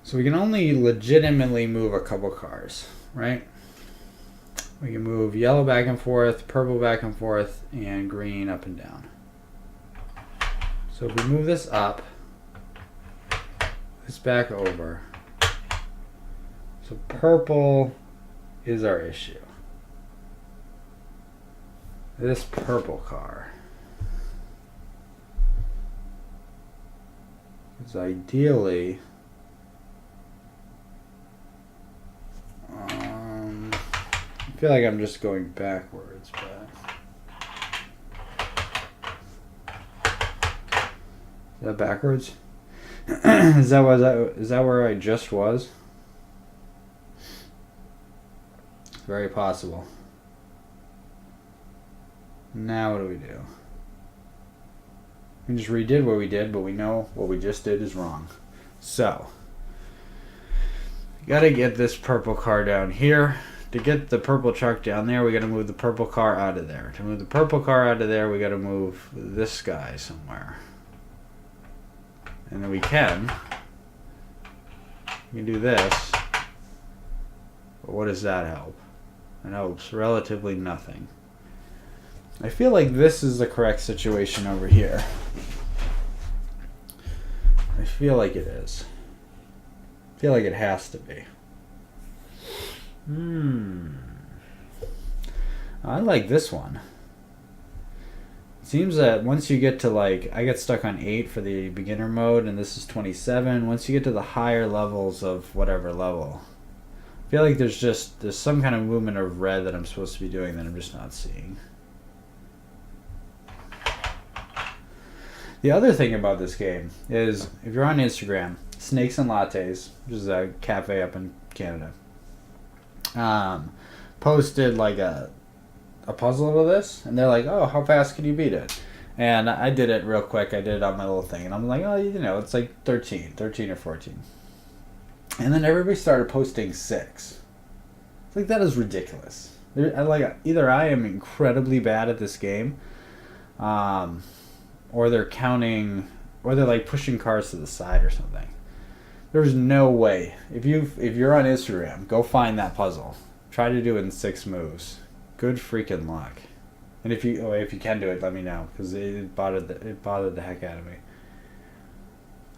So we can only legitimately move a couple cars, right? We can move yellow back and forth, purple back and forth, and green up and down. So if we move this up, this back over. So purple is our issue. This purple car. Because ideally, I feel like I'm just going backwards, but is that backwards? Is that where I just was? It's very possible. Now what do we do? We just redid what we did, but we know what we just did is wrong. So, gotta get this purple car down here. To get the purple truck down there, we gotta move the purple car out of there. To move the purple car out of there, we gotta move this guy somewhere. And then we can do this. But what does that help? It helps relatively nothing. I feel like this is the correct situation over here. I feel like it is. I feel like it has to be. I like this one. seems that once you get to like, I get stuck on 8 for the beginner mode, and this is 27. Once you get to the higher levels of whatever level, I feel like there's some kind of movement of red that I'm supposed to be doing that I'm just not seeing. The other thing about this game is, if you're on Instagram, Snakes and Lattes, which is a cafe up in Canada, posted like a puzzle of this, and they're like, oh, how fast can you beat it? And I did it real quick. I did it on my little thing, and I'm like, oh, it's like 13 or 14. And then everybody started posting 6. It's like, that is ridiculous. Either I am incredibly bad at this game, or they're counting, or they're like pushing cars to the side or something. There's no way. If you're on Instagram, go find that puzzle. Try to do it in 6 moves. Good freaking luck. And if you can do it, let me know, because it bothered the heck out of me.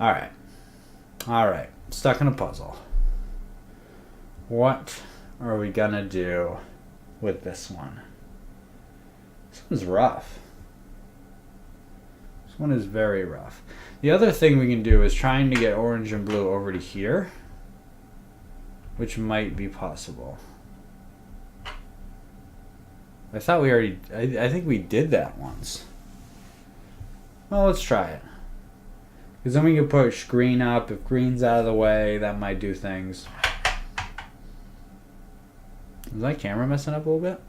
All right. Stuck in a puzzle. What are we gonna do with this one? This one's rough. This one is very rough. The other thing we can do is trying to get orange and blue over to here, which might be possible. I thought we already... I think we did that once. Well, let's try it. Because then we can push green up. If green's out of the way, that might do things. Is my camera messing up a little bit?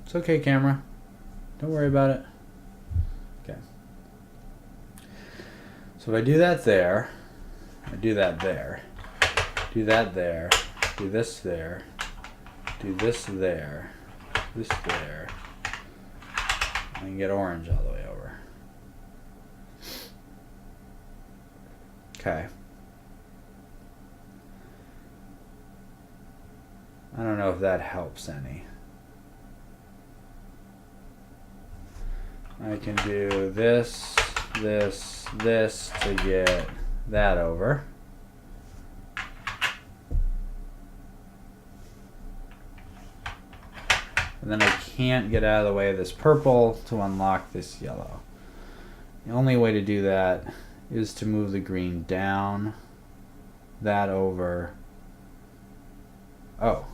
It's okay, camera. Don't worry about it. Okay. So if I do that there, I do that there, do that there, do this there, do this there, this there, I can get orange all the way over. Okay. I don't know if that helps any. I can do this, this, this to get that over. And then I can't get out of the way of this purple to unlock this yellow. The only way to do that is to move the green down, that over. Oh,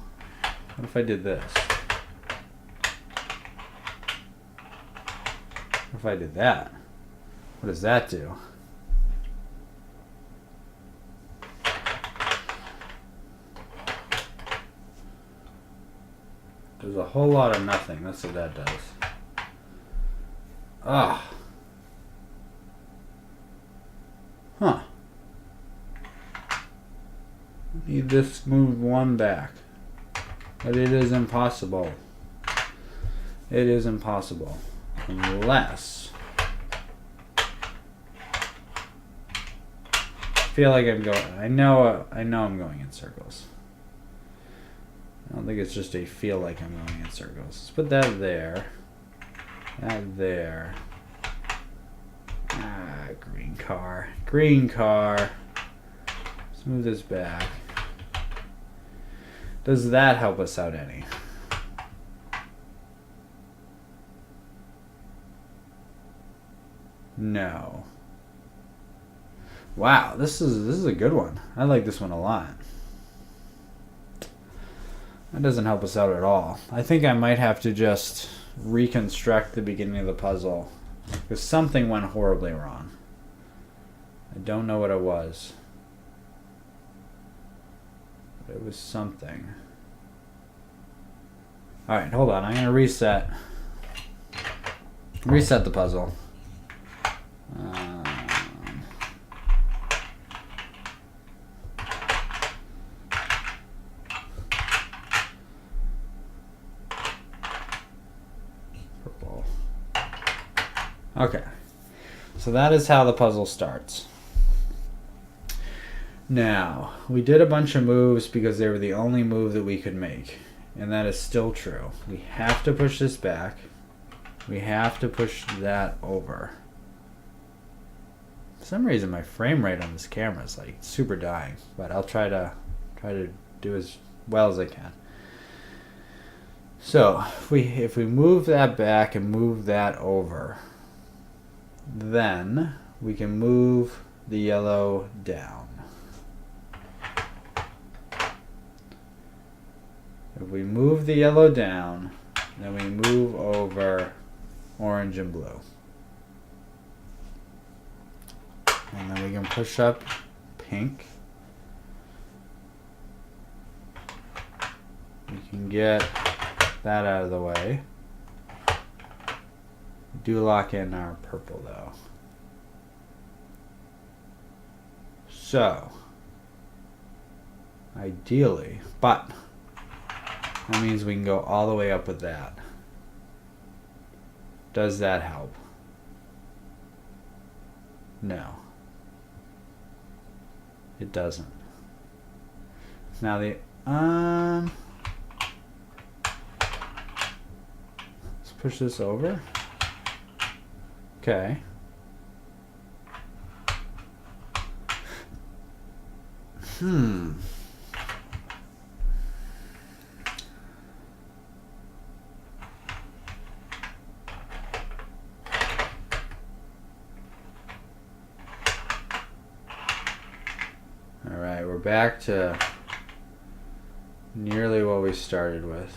what if I did this? What if I did that? What does that do? There's a whole lot of nothing. That's what that does. Ah. Huh. Need this move one back. But it is impossible. It is impossible. Unless... I feel like I'm going... I know I'm going in circles. I don't think it's just a feel like I'm going in circles. Let's put that there. That there. Ah, green car. Green car. Let's move this back. Does that help us out any? No. Wow, this is a good one. I like this one a lot. That doesn't help us out at all. I think I might have to just reconstruct the beginning of the puzzle, because something went horribly wrong. I don't know what it was. But it was something. Alright, hold on. I'm going to reset. Reset the puzzle. Purple. Okay. So that is how the puzzle starts. Now, we did a bunch of moves because they were the only move that we could make. And that is still true. We have to push this back. We have to push that over. For some reason my frame rate on this camera is like super dying, but I'll try to do as well as I can. So if we move that back and move that over, then we can move the yellow down. If we move the yellow down, then we move over orange and blue. And then we can push up pink. We can get that out of the way. We do lock in our purple though. So, ideally, but that means we can go all the way up with that. Does that help? No. It doesn't. Now the let's push this over. Okay. Alright, we're back to nearly what we started with.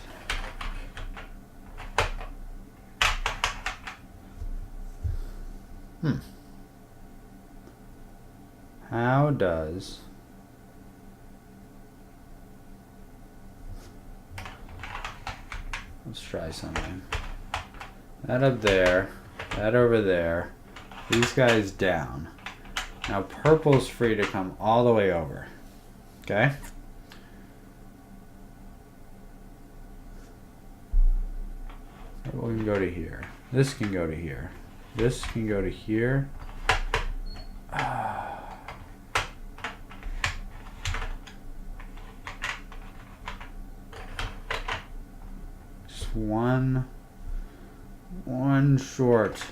How does let's try something. That up there, that over there, these guys down. Now purple's free to come all the way over. Okay? We can go to here. This can go to here. This can go to here. Just one short.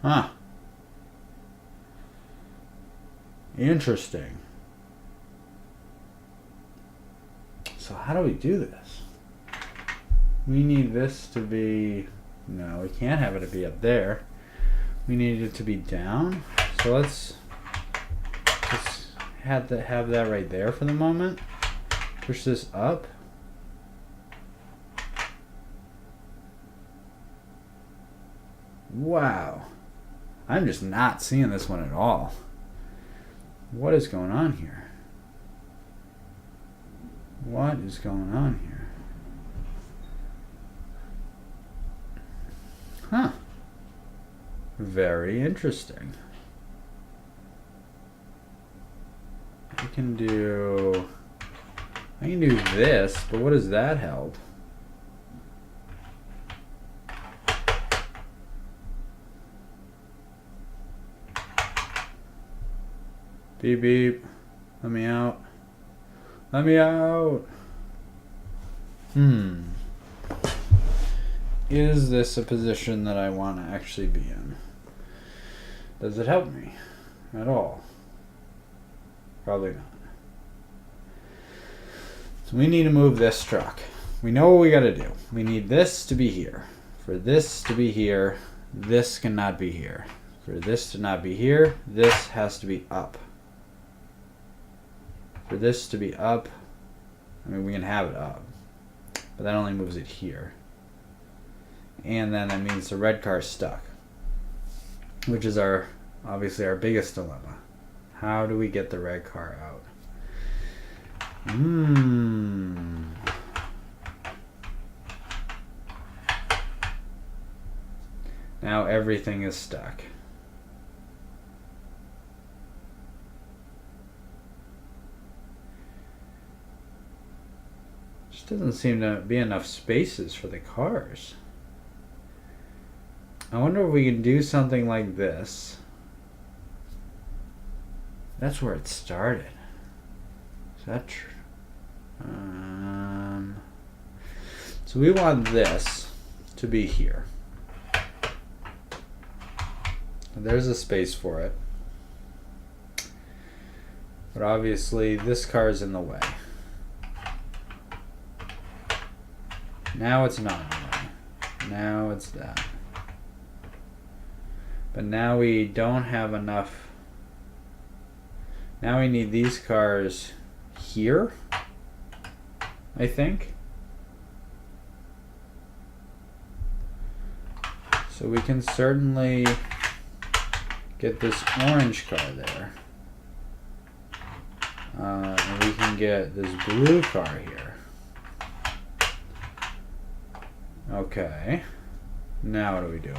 Huh. Interesting. So how do we do this? We need this to be, no, we can't have it to be up there. We need it to be down. So let's just have that right there for the moment. Push this up. Wow. I'm just not seeing this one at all. What is going on here? What is going on here? Huh. Very interesting. I can do this, but what does that help? Beep beep. Let me out. Let me out. Is this a position that I want to actually be in? Does it help me at all? Probably not. So we need to move this truck. We know what we got to do. We need this to be here. For this to be here, this cannot be here. For this to not be here, this has to be up. For this to be up, I mean, we can have it up, but that only moves it here. And then that means the red car is stuck, which is obviously our biggest dilemma. How do we get the red car out? Now everything is stuck. Just doesn't seem to be enough spaces for the cars. I wonder if we can do something like this. That's where it started. Is that true? So we want this to be here. There's a space for it. But obviously this car is in the way. Now it's not in the way. Now it's that. But now we don't have enough. Now we need these cars here, I think. So we can certainly get this orange car there. And we can get this blue car here. Okay. Now what are we doing?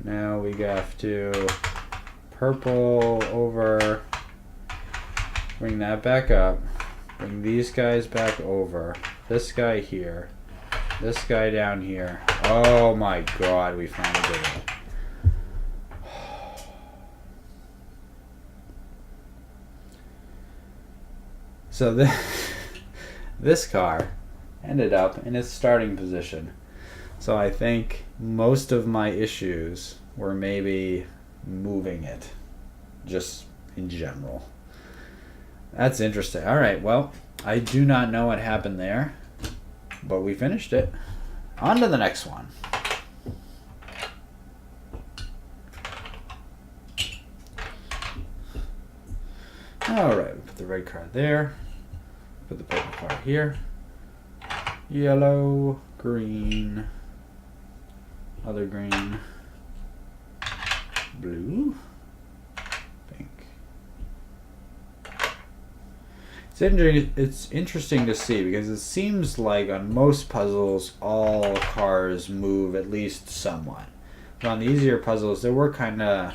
Now we have to purple over, bring that back up, bring these guys back over, this guy here, this guy down here. Oh my god, we finally did it. So this car ended up in its starting position. So I think most of my issues were maybe moving it, just in general. That's interesting. All right, well, I do not know what happened there, but we finished it. On to the next one. All right, we put the red card there. Put the purple card here. Yellow, green, other green, blue, pink. It's interesting to see because it seems like on most puzzles all cars move at least somewhat. But on the easier puzzles there were kind of,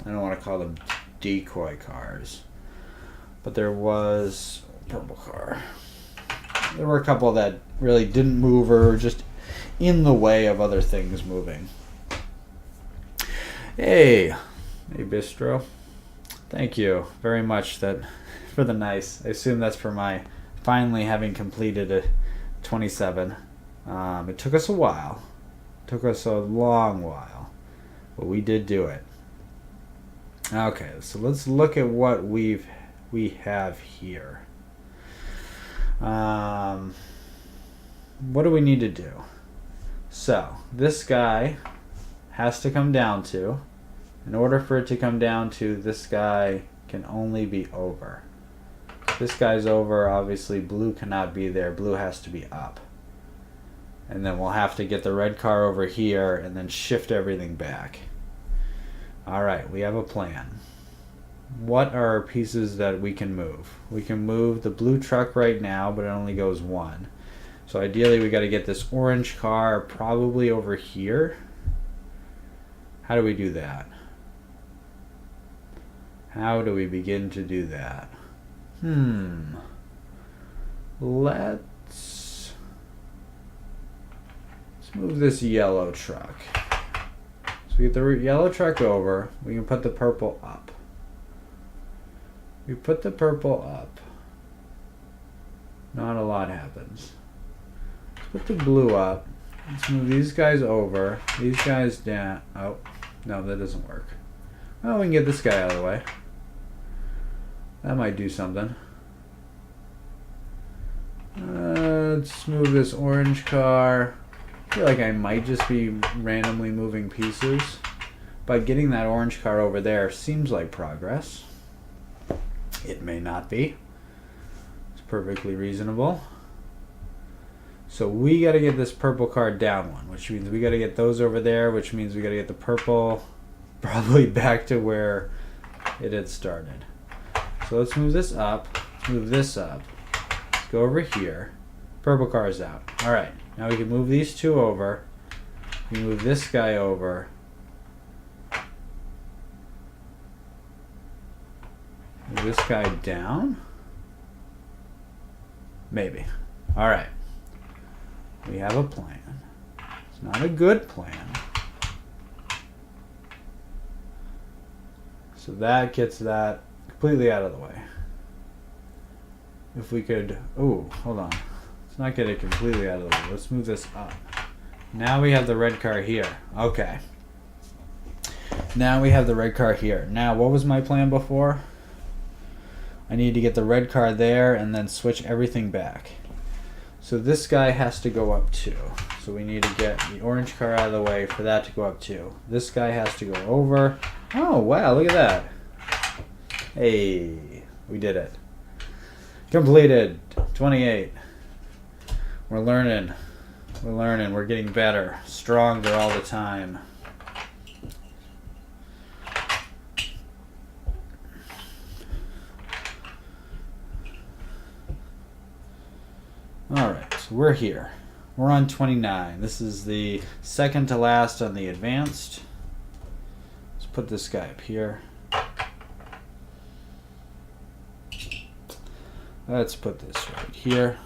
I don't want to call them decoy cars, but there was a purple car. There were a couple that really didn't move or were just in the way of other things moving. Hey Bistro. Thank you very much for the nice. I assume that's for my finally having completed a 27. It took us a while. It took us a long while. But we did do it. Okay, so let's look at what we have here. What do we need to do? So this guy has to come down to. In order for it to come down to, this guy can only be over. This guy's over, obviously blue cannot be there. Blue has to be up. And then we'll have to get the red car over here and then shift everything back. Alright, we have a plan. What are our pieces that we can move? We can move the blue truck right now, but it only goes one. So ideally we got to get this orange car probably over here. How do we do that? How do we begin to do that? Let's move this yellow truck. So we get the yellow truck over. We can put the purple up. We put the purple up. Not a lot happens. Let's put the blue up. Let's move these guys over. These guys down. Oh, no, that doesn't work. Well, we can get this guy out of the way. That might do something. Let's move this orange car. I feel like I might just be randomly moving pieces. But getting that orange car over there seems like progress. It may not be. It's perfectly reasonable. So we got to get this purple car down one, which means we got to get those over there, which means we got to get the purple probably back to where it had started. So let's move this up. Let's move this up. Let's go over here. Purple car is out. Alright, now we can move these two over. We move this guy over. Move this guy down. Maybe. Alright. We have a plan. It's not a good plan. So that gets that completely out of the way. If we could... Oh, hold on. Let's not get it completely out of the way. Let's move this up. Now we have the red car here. Okay. Now we have the red car here. Now, what was my plan before? I need to get the red car there and then switch everything back. So this guy has to go up too. So we need to get the orange car out of the way for that to go up too. This guy has to go over. Oh, wow, look at that. Hey, we did it. Completed. 28. We're learning. We're learning. We're getting better. Stronger all the time. Alright, so we're here. We're on 29. This is the second to last on the advanced. Let's put this guy up here. Let's put this right here.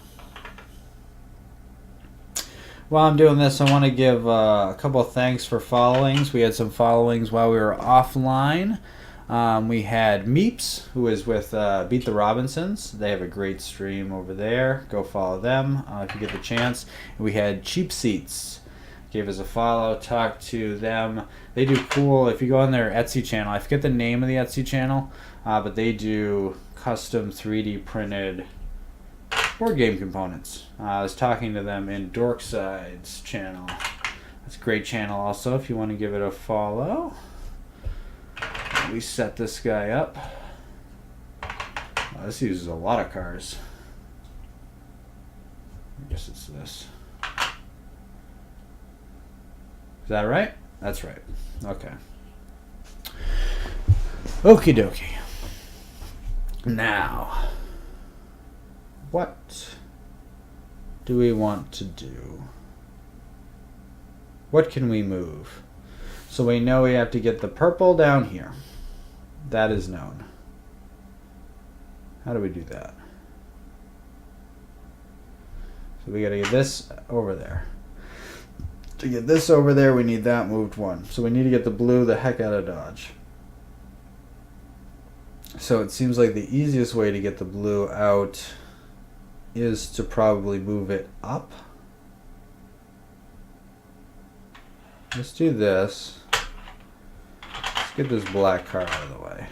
While I'm doing this, I want to give a couple of thanks for followings. We had some followings while we were offline. We had Meeps, who is with Beat the Robinsons. They have a great stream over there. Go follow them if you get the chance. And we had Cheap Seats. Gave us a follow. Talk to them. They do cool. If you go on their Etsy channel, I forget the name of the Etsy channel, but they do custom 3D printed board game components. I was talking to them in Dorkside's channel. That's a great channel also if you want to give it a follow. We set this guy up. Oh, this uses a lot of cars. I guess it's this. Is that right? That's right. Okay. Okie dokie. Now, what do we want to do? What can we move? So we know we have to get the purple down here. That is known. How do we do that? So we got to get this over there. To get this over there, we need that moved one. So we need to get the blue the heck out of Dodge. So it seems like the easiest way to get the blue out is to probably move it up. Let's do this. Let's get this black car out of the way.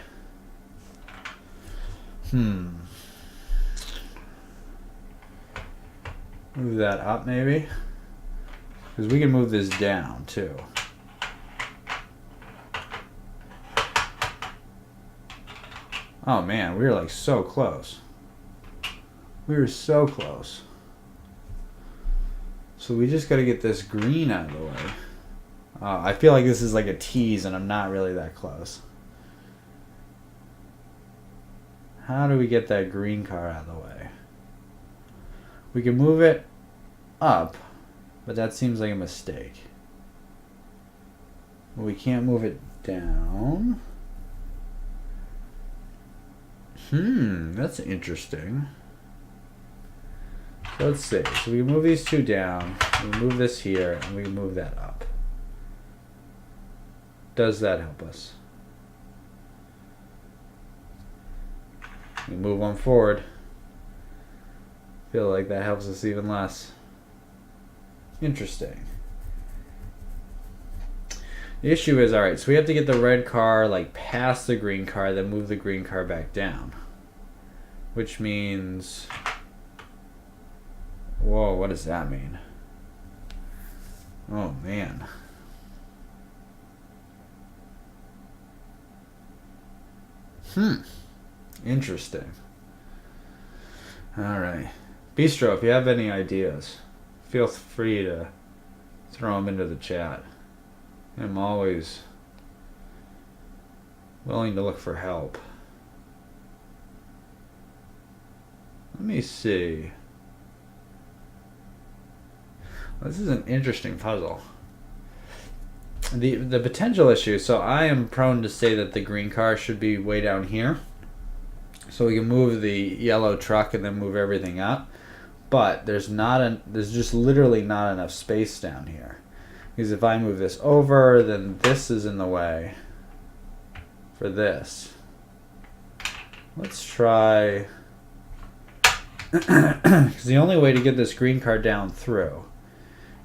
Move that up maybe. Because we can move this down too. Oh man, we were like so close. We were so close. So we just got to get this green out of the way. I feel like this is like a tease and I'm not really that close. How do we get that green car out of the way? We can move it up, but that seems like a mistake. We can't move it down. That's interesting. So let's see. So we move these two down, we move this here, and we move that up. Does that help us? We move one forward. Feel like that helps us even less. Interesting. The issue is, alright, so we have to get the red car like past the green car, then move the green car back down. Which means... Whoa, what does that mean? Oh, man. Interesting. Alright. Bistro, if you have any ideas, feel free to throw them into the chat. I'm always willing to look for help. Let me see. This is an interesting puzzle. The potential issue, so I am prone to say that the green car should be way down here. So we can move the yellow truck and then move everything up. But there's just literally not enough space down here. Because if I move this over, then this is in the way for this. Let's try... Because the only way to get this green car down through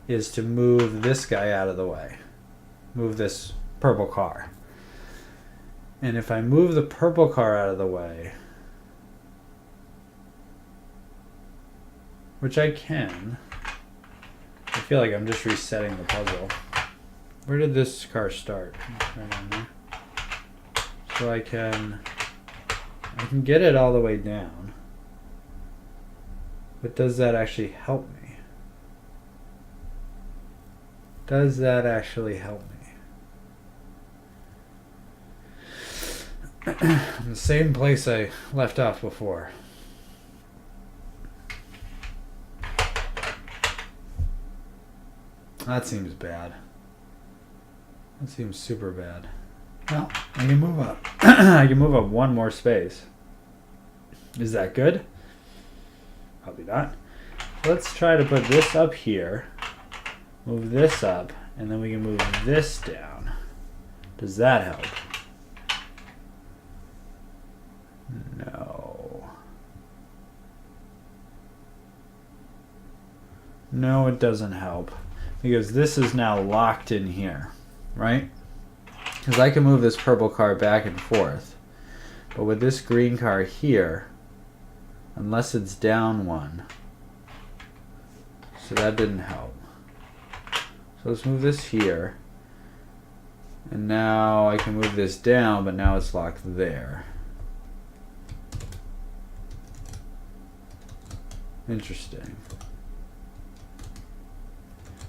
is to move this guy out of the way. Move this purple car. And if I move the purple car out of the way, which I can, if feel like I'm just resetting the puzzle. Where did this car start? Right on there. So I can get it all the way down. But does that actually help me? Does that actually help me? The same place I left off before. That seems bad. That seems super bad. Well, I can move up. I can move up one more space. Is that good? Probably not. Let's try to put this up here. Move this up. And then we can move this down. Does that help? No. No, it doesn't help. Because this is now locked in here. Right? Because I can move this purple car back and forth. But with this green car here, unless it's down one. So that didn't help. So let's move this here. And now I can move this down, but now it's locked there. Interesting.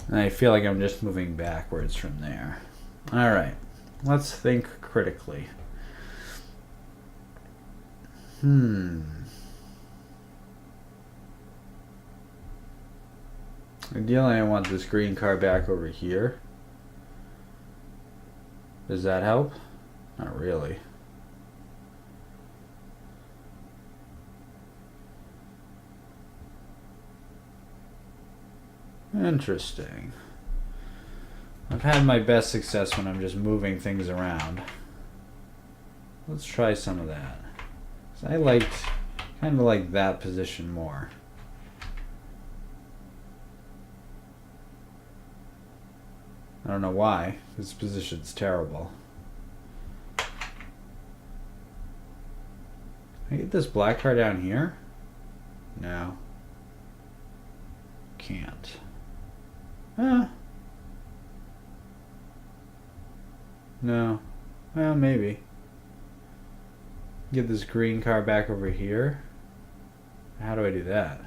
And I feel like I'm just moving backwards from there. Alright. Let's think critically. Ideally, I want this green car back over here. Does that help? Not really. Interesting. I've had my best success when I'm just moving things around. Let's try some of that. 'Cause I kind of like that position more. I don't know why. This position's terrible. Can I get this black car down here? No. Can't. No. Well, maybe. Get this green car back over here. How do I do that?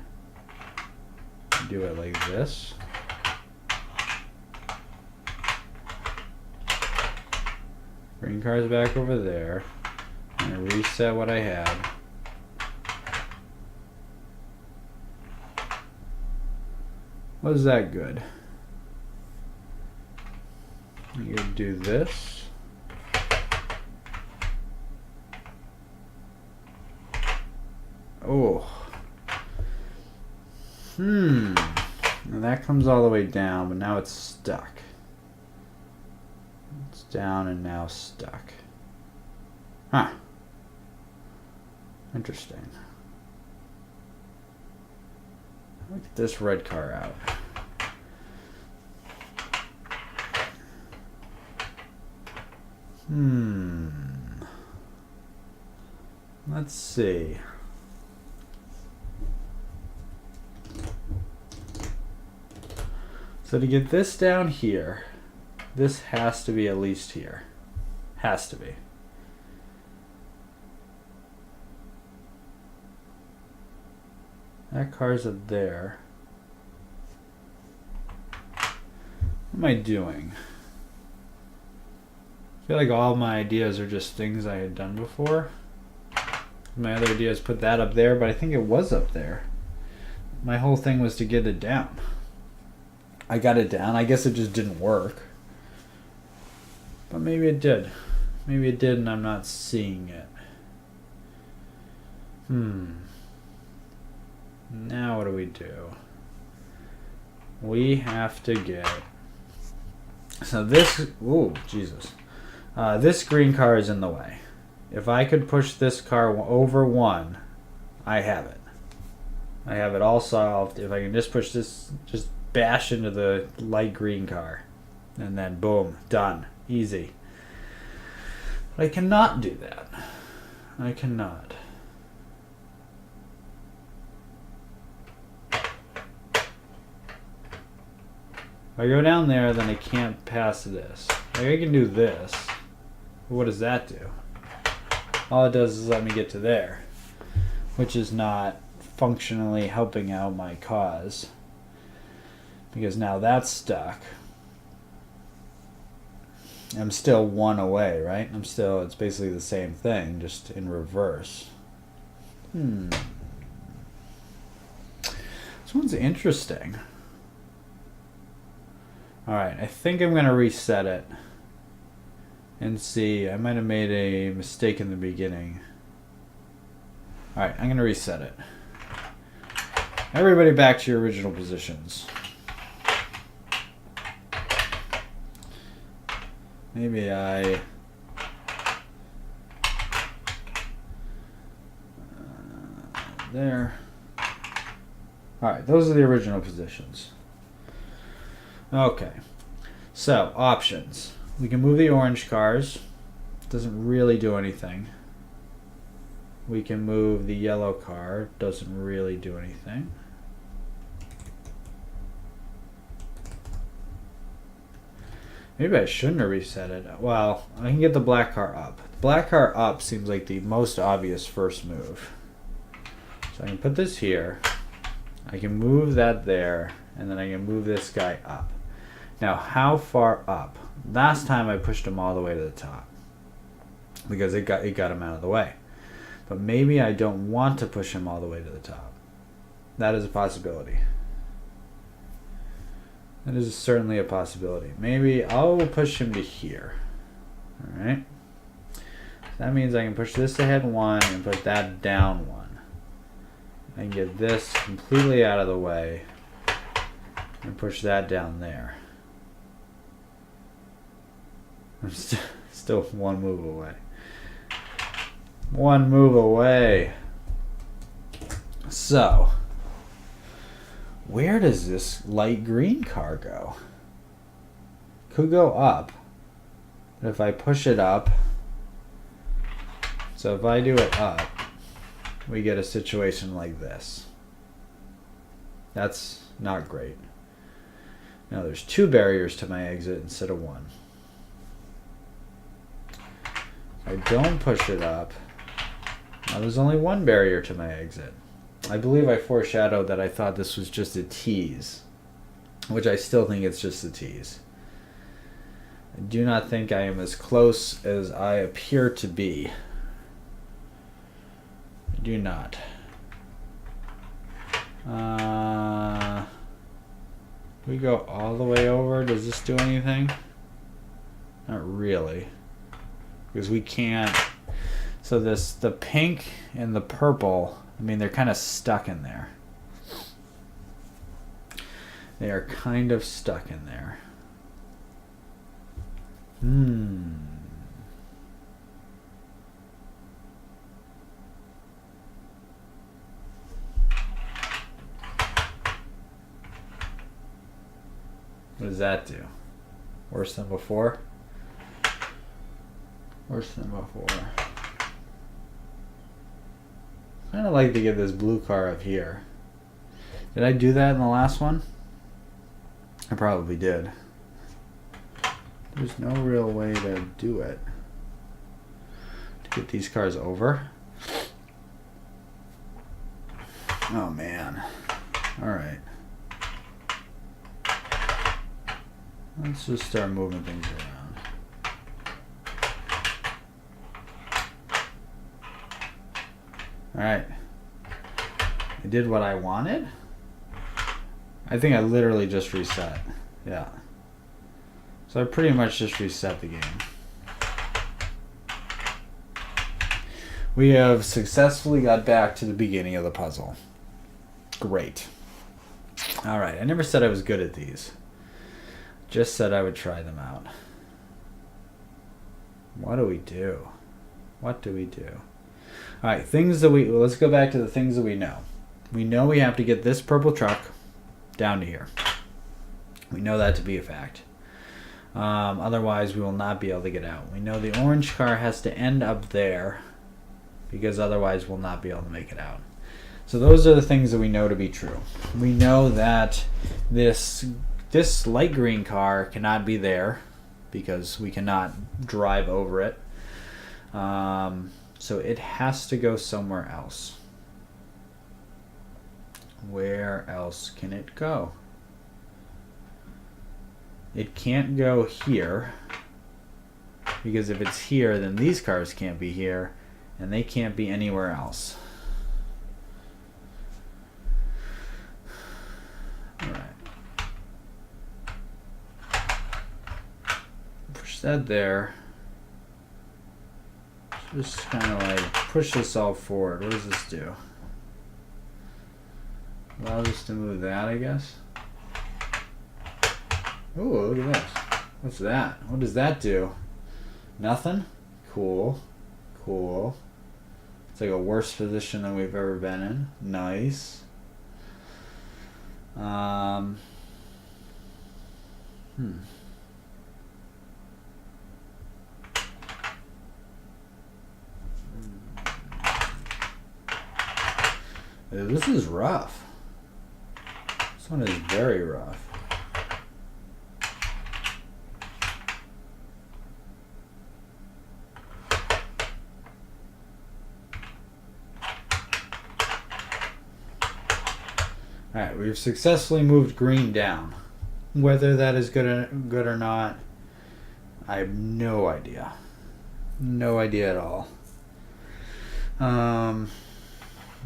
Do it like this. Green car's back over there. I'm gonna reset what I had. Was that good? You do this. Oh. Now that comes all the way down, but now it's stuck. It's down and now stuck. Huh. Interesting. Look at this red car out. Let's see. So to get this down here, this has to be at least here. Has to be. That car's up there. What am I doing? I feel like all my ideas are just things I had done before. My other ideas put that up there, but I think it was up there. My whole thing was to get it down. I got it down. I guess it just didn't work. But maybe it did. Maybe it did and I'm not seeing it. Now what do we do? We have to get... So this... Ooh, Jesus. This green car is in the way. If I could push this car over one, I have it. I have it all solved. If I can just push this... Just bash into the light green car. And then boom. Done. Easy. But I cannot do that. I cannot. If I go down there, then I can't pass this. Like I can do this. But what does that do? All it does is let me get to there, which is not functionally helping out my cause. Because now that's stuck. I'm still one away, right? It's basically the same thing, just in reverse. This one's interesting. Alright, I think I'm going to reset it and see. I might have made a mistake in the beginning. Alright, I'm going to reset it. Everybody back to your original positions. Maybe I... there. Alright, those are the original positions. Okay, so options. We can move the orange cars. Doesn't really do anything. We can move the yellow car. Doesn't really do anything. Maybe I shouldn't have reset it. Well, I can get the black car up. The black car up seems like the most obvious first move. So I can put this here. I can move that there, and then I can move this guy up. Now, how far up? Last time I pushed him all the way to the top because it got him out of the way. But maybe I don't want to push him all the way to the top. That is a possibility. That is certainly a possibility. Maybe I'll push him to here. All right. That means I can push this ahead one and put that down one. I can get this completely out of the way and push that down there. I'm still one move away. One move away. So, where does this light green car go? Could go up. But if I push it up, so if I do it up, we get a situation like this. That's not great. Now there's 2 barriers to my exit instead of 1. I don't push it up. Now there's only 1 barrier to my exit. I believe I foreshadowed that I thought this was just a tease, which I still think it's just a tease. I do not think I am as close as I appear to be. I do not. We go all the way over. Does this do anything? Not really. Because we can't. So the pink and the purple, I mean, they're kind of stuck in there. They are kind of stuck in there. What does that do? Worse than before? Worse than before. I kind of like to get this blue car up here. Did I do that in the last one? I probably did. There's no real way to do it. To get these cars over. Oh man. Alright. Let's just start moving things around. Alright. I did what I wanted. I think I literally just reset. Yeah. So I pretty much just reset the game. We have successfully got back to the beginning of the puzzle. Great. Alright, I never said I was good at these. Just said I would try them out. What do we do? What do we do? Alright, things that let's go back to the things that we know. We know we have to get this purple truck down to here. We know that to be a fact. Otherwise, we will not be able to get out. We know the orange car has to end up there because otherwise we'll not be able to make it out. So those are the things that we know to be true. We know that this This light green car cannot be there because we cannot drive over it. So it has to go somewhere else. Where else can it go? It can't go here, because if it's here, then these cars can't be here, and they can't be anywhere else. Alright. Push that there. Just kind of like push this all forward. What does this do? Allow us to move that, I guess. Ooh, look at this. What's that? What does that do? Nothing? Cool. Cool. It's like a worse position than we've ever been in. Nice. This is rough. This one is very rough. Alright, we've successfully moved green down. Whether that is good or not, I have no idea. No idea at all.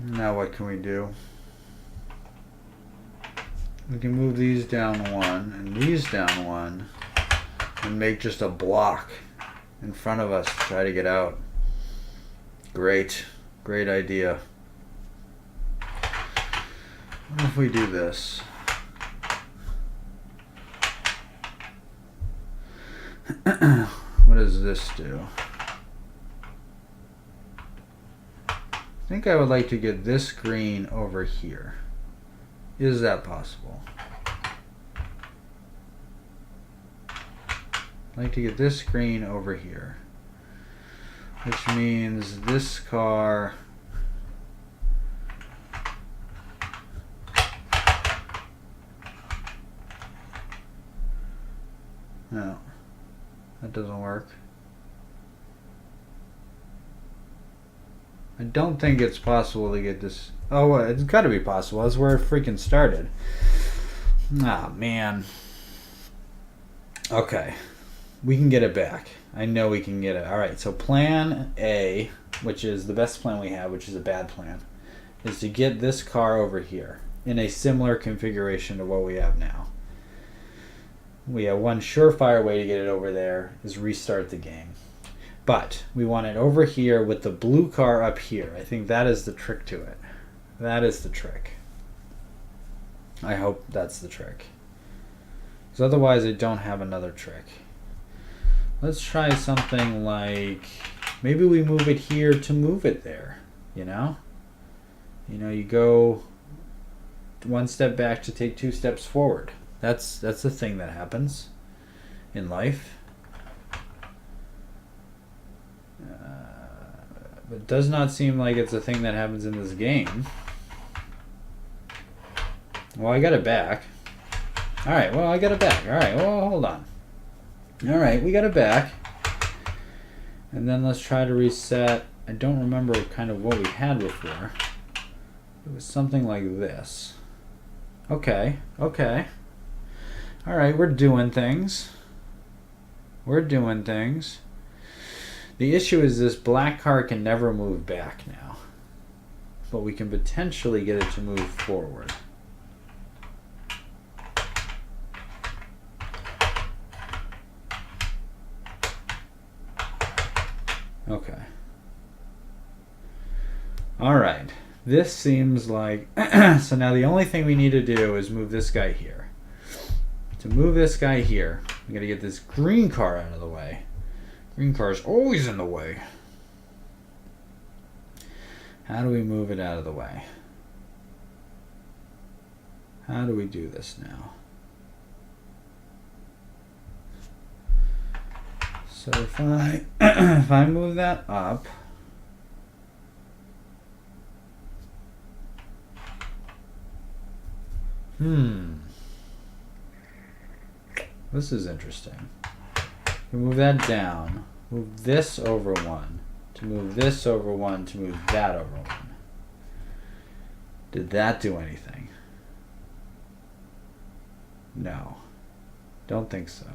Now what can we do? We can move these down one and these down one and make just a block in front of us to try to get out. Great. Great idea. What if we do this? What does this do? I think I would like to get this green over here. Is that possible? I'd like to get this green over here. Which means this car... No, that doesn't work. I don't think it's possible to get this. Oh, well, it's got to be possible. That's where it freaking started. Ah, man. Okay, we can get it back. I know we can get it. All right, so plan A, which is the best plan we have, which is a bad plan, is to get this car over here in a similar configuration to what we have now. We have one surefire way to get it over there is restart the game. But we want it over here with the blue car up here. I think that is the trick to it. That is the trick. I hope that's the trick. Because otherwise I don't have another trick. Let's try something like, maybe we move it here to move it there, you know? You know, you go one step back to take 2 steps forward. That's the thing that happens in life. But it does not seem like it's a thing that happens in this game. Well, I got it back. Alright, well, I got it back. Alright, well, hold on. Alright, we got it back. And then let's try to reset. I don't remember kind of what we had before. It was something like this. Okay, okay. Alright, we're doing things. We're doing things. The issue is this black car can never move back now. But we can potentially get it to move forward. Okay. Alright. This seems like... So now the only thing we need to do is move this guy here. To move this guy here, we gotta get this green car out of the way. Green car is always in the way. How do we move it out of the way? How do we do this now? So if I if I move that up, This is interesting. We move that down. Move this over 1. To move this over 1. To move that over 1. Did that do anything? No. Don't think so.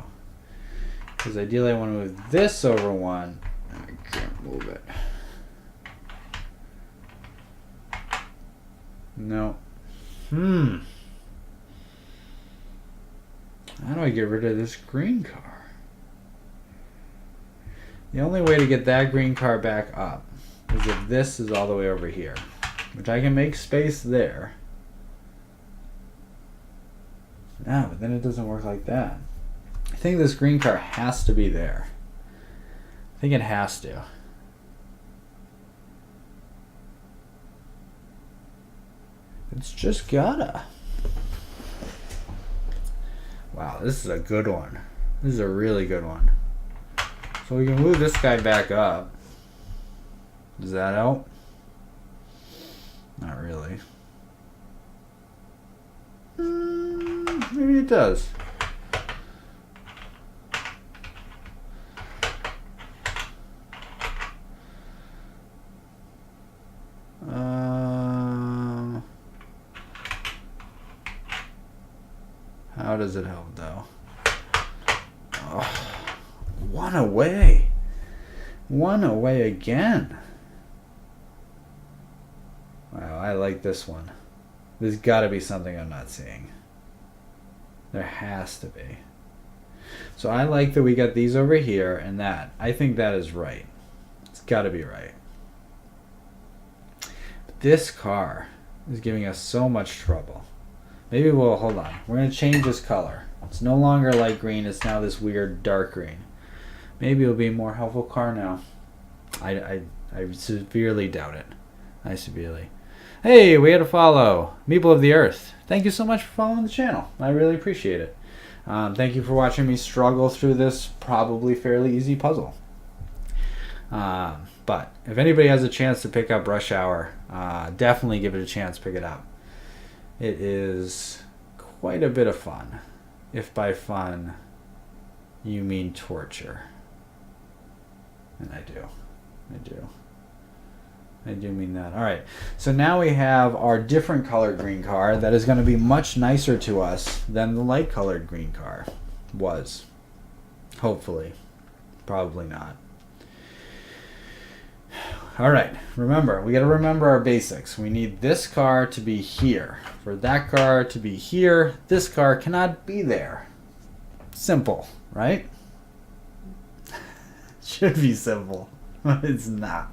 Because ideally I want to move this over 1. I can't move it. No. How do I get rid of this green car? The only way to get that green car back up is if this is all the way over here, which I can make space there. No, but then it doesn't work like that. I think this green car has to be there. I think it has to. It's just gotta. Wow, this is a good one. This is a really good one. So we can move this guy back up. Does that help? Not really. Maybe it does. How does it help though? Oh, one away. One away again. Wow, I like this one. There's got to be something I'm not seeing. There has to be. So I like that we got these over here and that. I think that is right. It's got to be right. But this car is giving us so much trouble. Maybe we'll, hold on. We're going to change this color. It's no longer light green. It's now this weird dark green. Maybe it'll be a more helpful car now. I severely doubt it. I severely. Hey, we had a follow. Meeple of the Earth. Thank you so much for following the channel. I really appreciate it. Thank you for watching me struggle through this probably fairly easy puzzle. But if anybody has a chance to pick up Rush Hour, definitely give it a chance. Pick it up. It is quite a bit of fun. If by fun you mean torture. And I do. I do mean that. Alright, so now we have our different colored green car that is going to be much nicer to us than the light colored green car was. Hopefully. Probably not. Alright, remember, we got to remember our basics. We need this car to be here. For that car to be here, this car cannot be there. Simple, right? Should be simple, but it's not.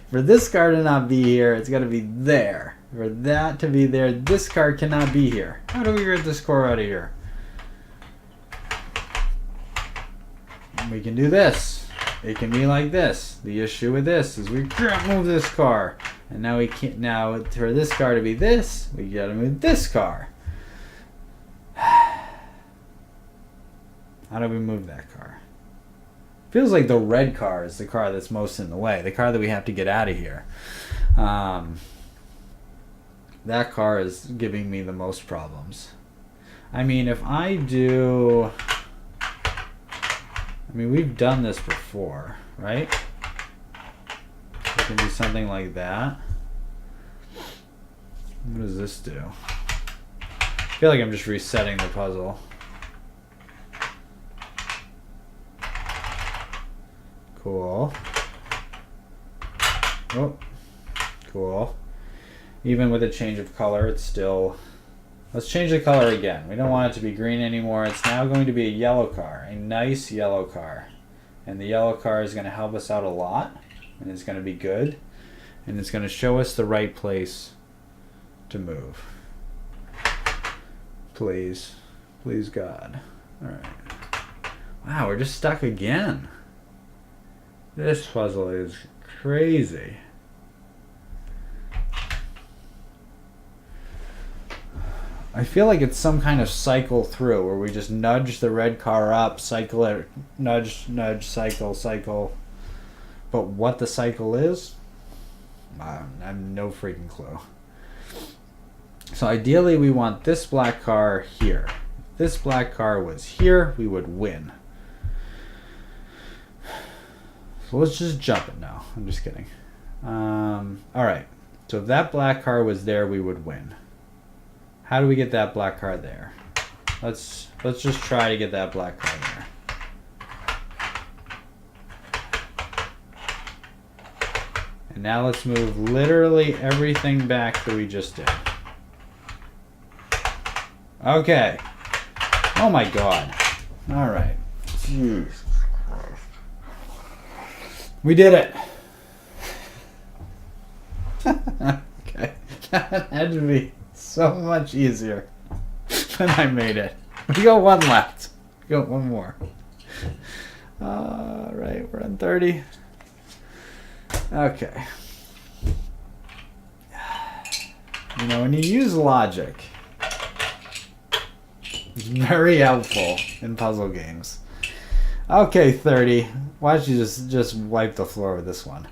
For this car to not be here, it's got to be there. For that to be there, this car cannot be here. How do we get this car out of here? We can do this. It can be like this. The issue with this is we can't move this car. And now we can't. Now for this car to be this, we gotta move this car. How do we move that car? Feels like the red car is the car that's most in the way. The car that we have to get out of here. That car is giving me the most problems. I mean, if I do... I mean, we've done this before, right? We can do something like that. What does this do? I feel like I'm just resetting the puzzle. Cool. Oh, cool. Even with a change of color, it's still... Let's change the color again. We don't want it to be green anymore. It's now going to be a yellow car. A nice yellow car. And the yellow car is going to help us out a lot. And it's going to be good. And it's going to show us the right place to move. Please. Please, God. Alright. Wow, we're just stuck again. This puzzle is crazy. I feel like it's some kind of cycle through where we just nudge the red car up, cycle it, nudge, nudge, cycle, cycle. But what the cycle is, I have no freaking clue. So ideally we want this black car here. If this black car was here, we would win. So let's just jump it now. I'm just kidding. Alright. So if that black car was there, we would win. How do we get that black car there? Let's just try to get that black car there. And now let's move literally everything back that we just did. Okay. Oh my god. Alright. Jesus Christ. We did it. Okay. That had to be so much easier than I made it. We got one left. We got one more. Alright, we're on 30. Okay. You know, when you use logic, it's very helpful in puzzle games. Okay, 30. Why don't you just wipe the floor with this one?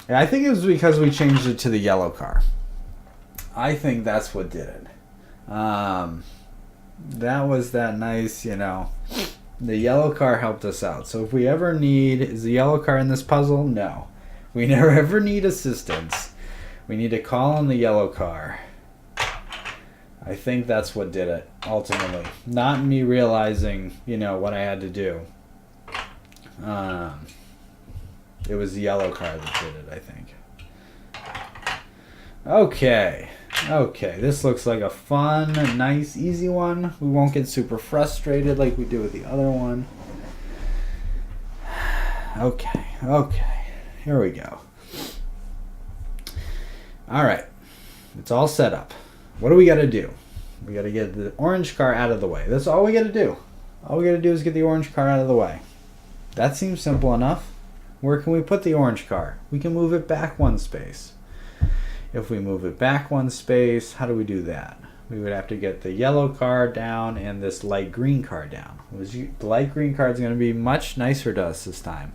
Yeah, I think it was because we changed it to the yellow car. I think that's what did it. That was that nice, you know, the yellow car helped us out. So if we ever need, is the yellow car in this puzzle? No. We never ever need assistance. We need to call on the yellow car. I think that's what did it, ultimately. Not me realizing, you know, what I had to do. It was the yellow car that did it, I think. Okay. Okay, this looks like a fun, nice, easy one. We won't get super frustrated like we do with the other one. Okay, okay. Here we go. Alright. It's all set up. What do we got to do? We got to get the orange car out of the way. That's all we got to do. All we got to do is get the orange car out of the way. That seems simple enough. Where can we put the orange car? We can move it back one space. If we move it back one space, how do we do that? We would have to get the yellow car down and this light green car down. The light green car is going to be much nicer to us this time.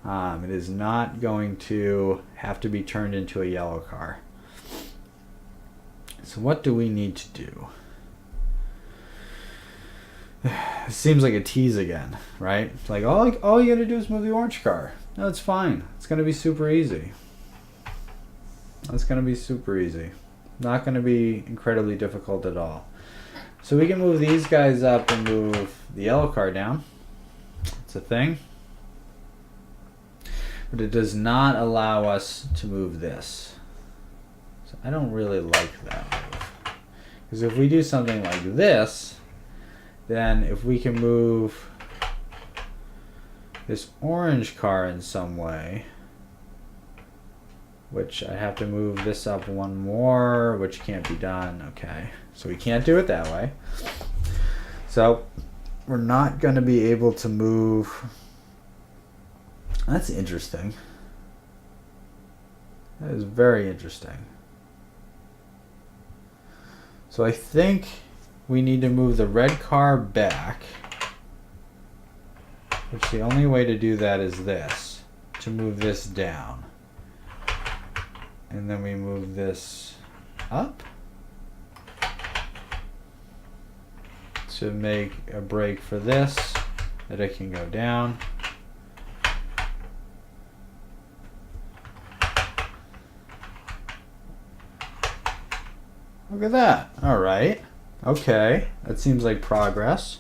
It is not going to have to be turned into a yellow car. So what do we need to do? It seems like a tease again, right? It's like all you got to do is move the orange car. No, it's fine. It's going to be super easy. It's going to be super easy. Not going to be incredibly difficult at all. So we can move these guys up and move the yellow car down. It's a thing. But it does not allow us to move this. So I don't really like that move. Because if we do something like this, then if we can move this orange car in some way, which I have to move this up one more, which can't be done. Okay, so we can't do it that way. So we're not going to be able to move. That's interesting. That is very interesting. So I think we need to move the red car back, which the only way to do that is this, to move this down. And then we move this up to make a break for this, that it can go down. Look at that. All right. Okay. That seems like progress.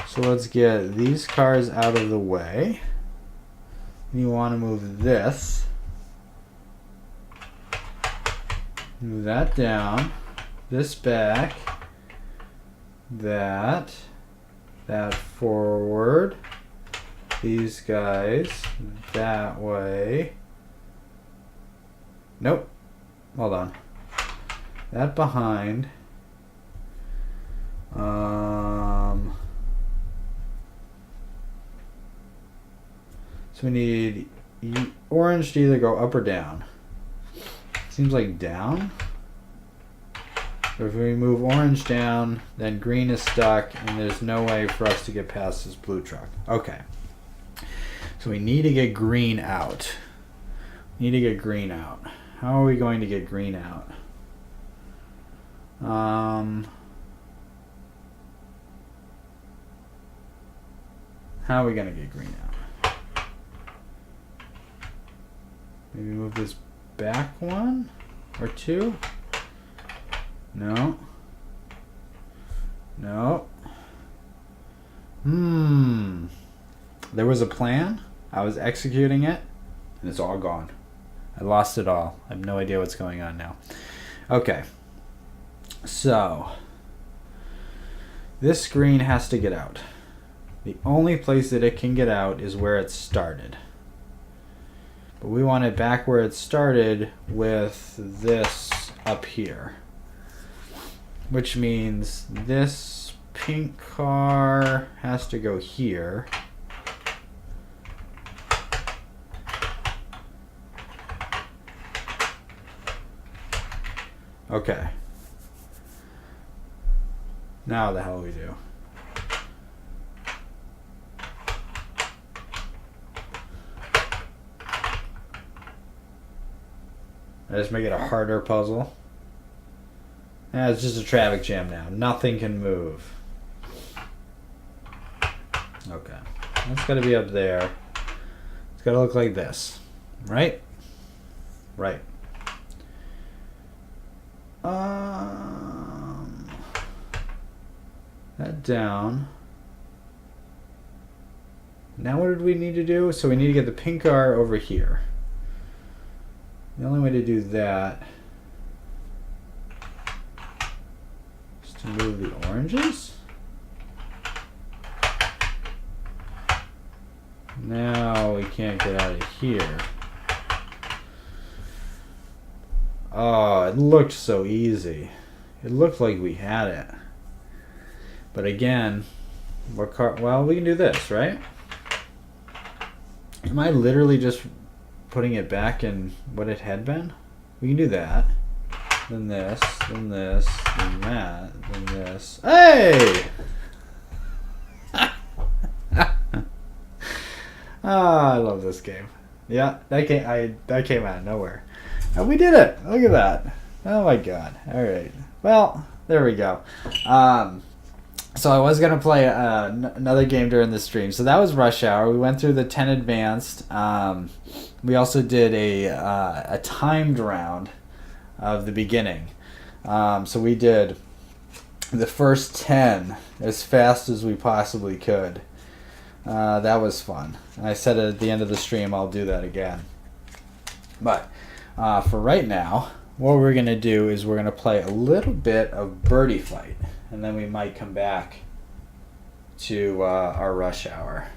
So let's get these cars out of the way. And you want to move this. Move that down. This back. That forward. These guys that way. Nope. Hold on. That behind. So we need orange to either go up or down. Seems like down. But if we move orange down, then green is stuck, and there's no way for us to get past this blue truck. Okay. So we need to get green out. We need to get green out. How are we going to get green out? How are we going to get green out? Maybe move this back one or two? No. No. There was a plan. I was executing it, and it's all gone. I lost it all. I have no idea what's going on now. Okay. So, this green has to get out. The only place that it can get out is where it started. But we want it back where it started with this up here. Which means this pink car has to go here. Okay. Now the hell we do. I just make it a harder puzzle. Yeah, it's just a traffic jam now. Nothing can move. Okay. That's got to be up there. It's got to look like this. Right? Right. That down. Now what did we need to do? So we need to get the pink car over here. The only way to do that is to move the oranges. Now we can't get out of here. Oh, it looked so easy. It looked like we had it. But again, what car? Well, we can do this, right? Am I literally just putting it back in what it had been? We can do that. Then this, then this, then that, then this. Hey! I love this game. Yeah, that came out of nowhere. And we did it. Look at that. Oh my god. All right. Well, there we go. So I was going to play another game during the stream. So that was Rush Hour. We went through the 10 advanced. We also did a timed round of the beginning. So we did the first 10 as fast as we possibly could. That was fun. And I said at the end of the stream I'll do that again. But for right now, what we're going to do is we're going to play a little bit of Birdie Fight. And then we might come back to our Rush Hour.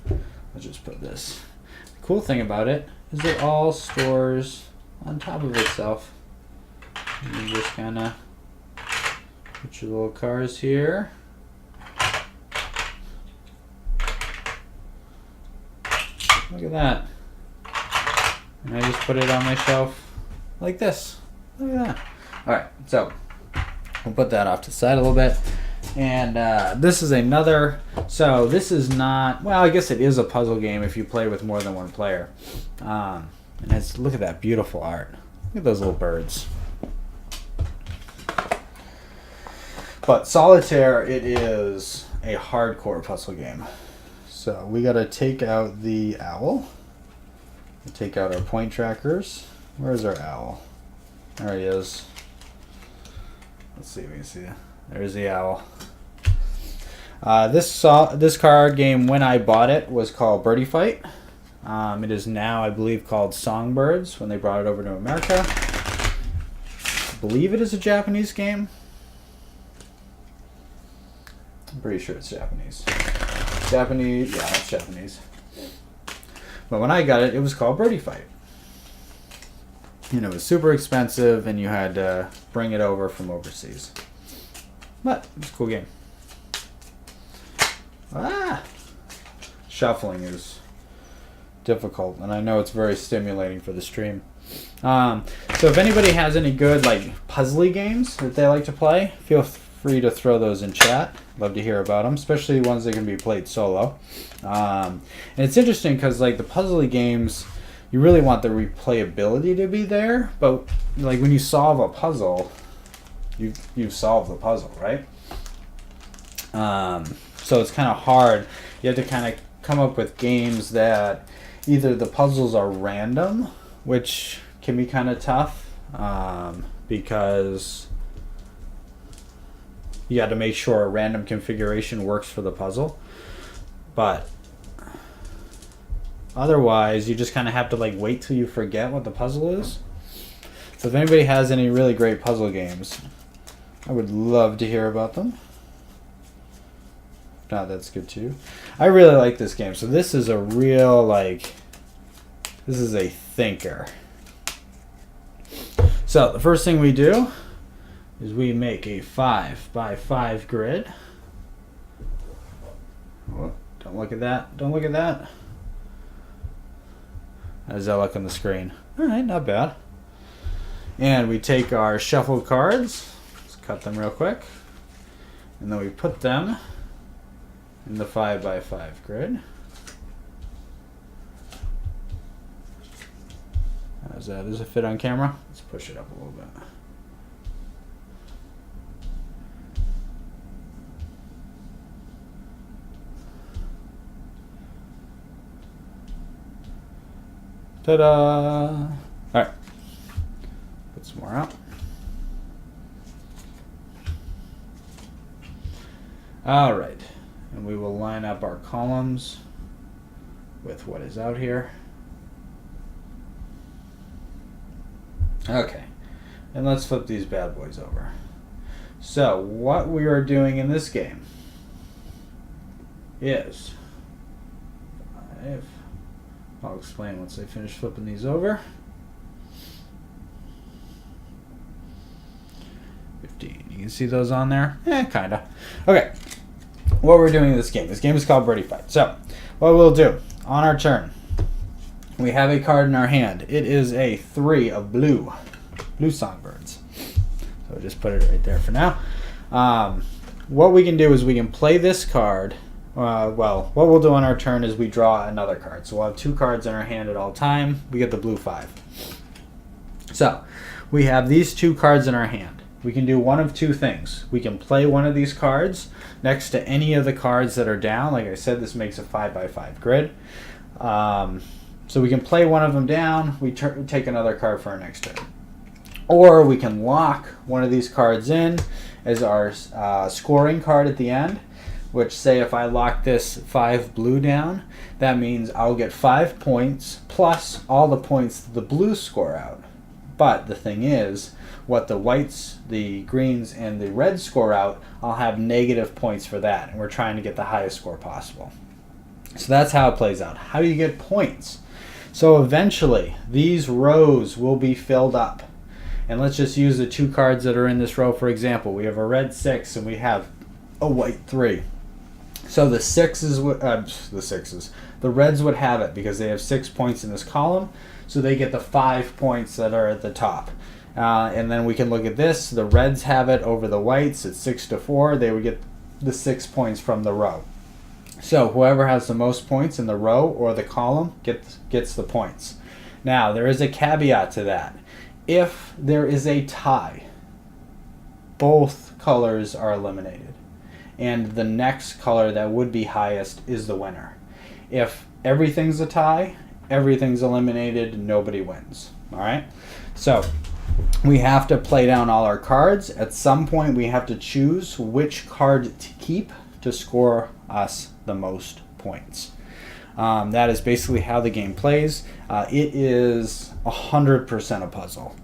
Let's just put this. The cool thing about it is it all stores on top of itself. You just kind of put your little cars here. Look at that. And I just put it on my shelf like this. Look at that. Alright, so we'll put that off to the side a little bit. And this is another, so this is not, well, I guess it is a puzzle game if you play with more than one player. And it's, look at that beautiful art. Look at those little birds. But Solitaire, it is a hardcore puzzle game. So we got to take out the owl. Take out our point trackers. Where's our owl? There he is. Let's see if we can see it. There's the owl. This card game, when I bought it, was called Birdie Fight. It is now, I believe, called Songbirds when they brought it over to America. I believe it is a Japanese game. I'm pretty sure it's Japanese. Japanese, yeah, it's Japanese. But when I got it, it was called Birdie Fight. And it was super expensive, and you had to bring it over from overseas. But it's a cool game. Shuffling is difficult, and I know it's very stimulating for the stream. So if anybody has any good puzzly games that they like to play, feel free to throw those in chat. Love to hear about them, especially ones that can be played solo. And it's interesting because the puzzly games, you really want the replayability to be there, but when you solve a puzzle, you've solved the puzzle, right? So it's kind of hard. You have to kind of come up with games that either the puzzles are random, which can be kind of tough because you got to make sure a random configuration works for the puzzle. But otherwise, you just kind of have to like wait till you forget what the puzzle is. So if anybody has any really great puzzle games, I would love to hear about them. If not, that's good too. I really like this game. So this is a real, like, this is a thinker. So the first thing we do is we make a 5x5 grid. Oh, don't look at that. Don't look at that. How does that look on the screen? All right, not bad. And we take our shuffled cards. Let's cut them real quick. And then we put them in the 5x5 grid. How's that? Does it fit on camera? Let's push it up a little bit. Ta-da! All right. Put some more out. All right. And we will line up our columns with what is out here. Okay. And let's flip these bad boys over. So what we are doing in this game is 5. I'll explain once I finish flipping these over. 15. You can see those on there? Kinda. Okay. What we're doing in this game. This game is called Birdie Fight. So, what we'll do on our turn, we have a card in our hand. It is a 3 of blue songbirds. So just put it right there for now. What we can do is we can play this card. Well, what we'll do on our turn is we draw another card. So we'll have 2 cards in our hand at all time. We get the blue 5. So we have these 2 cards in our hand. We can do one of 2 things. We can play one of these cards next to any of the cards that are down. Like I said, this makes a 5x5 grid. So we can play one of them down. We take another card for our next turn. Or we can lock one of these cards in as our scoring card at the end. Which, say if I lock this 5 blue down, that means I'll get 5 points plus all the points the blues score out. But the thing is, what the whites, the greens, and the reds score out, I'll have negative points for that. And we're trying to get the highest score possible. So that's how it plays out. How do you get points? So eventually, these rows will be filled up. And let's just use the 2 cards that are in this row for example. We have a red 6 and we have a white 3. So the reds would have it because they have 6 points in this column. So they get the 5 points that are at the top. And then we can look at this. The reds have it over the whites. It's 6-4. They would get the 6 points from the row. So whoever has the most points in the row or the column gets the points. Now there is a caveat to that. If there is a tie, both colors are eliminated. And the next color that would be highest is the winner. If everything's a tie, everything's eliminated, nobody wins. All right? So we have to play down all our cards. At some point, we have to choose which card to keep to score us the most points. That is basically how the game plays. It is 100% a puzzle.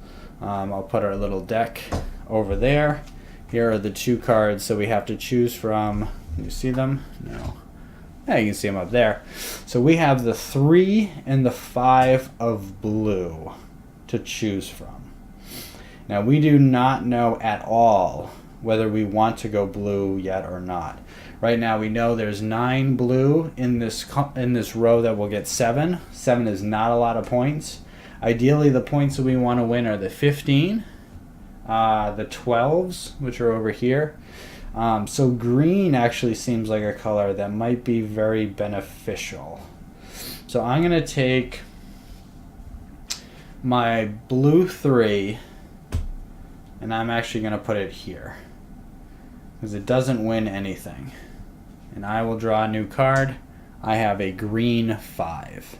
I'll put our little deck over there. Here are the 2 cards, so we have to choose from. Can you see them? No. Yeah, you can see them up there. So we have the 3 and the 5 of blue to choose from. Now we do not know at all whether we want to go blue yet or not. Right now we know there's 9 blue in this row that will get 7. 7 is not a lot of points. Ideally, the points that we want to win are the 15. The 12s, which are over here. So green actually seems like a color that might be very beneficial. So I'm going to take my blue 3 and I'm actually going to put it here because it doesn't win anything. And I will draw a new card. I have a green 5.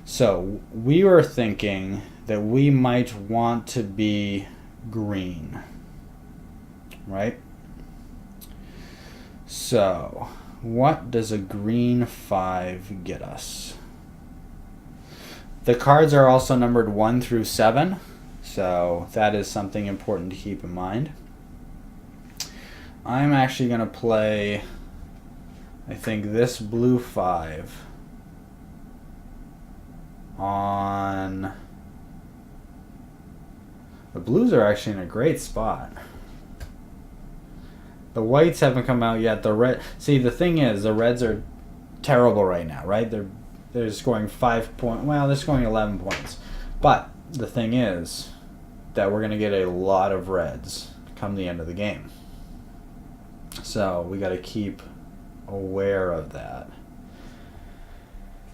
So we were thinking that we might want to be green, right? So what does a green 5 get us? The cards are also numbered 1 through 7, so that is something important to keep in mind. I'm actually going to play, I think, this blue 5 on... The blues are actually in a great spot. The whites haven't come out yet. The red... See, the thing is, the reds are terrible right now, right? They're scoring 5 points. Well, they're scoring 11 points. But the thing is that we're going to get a lot of reds come the end of the game. So we got to keep aware of that.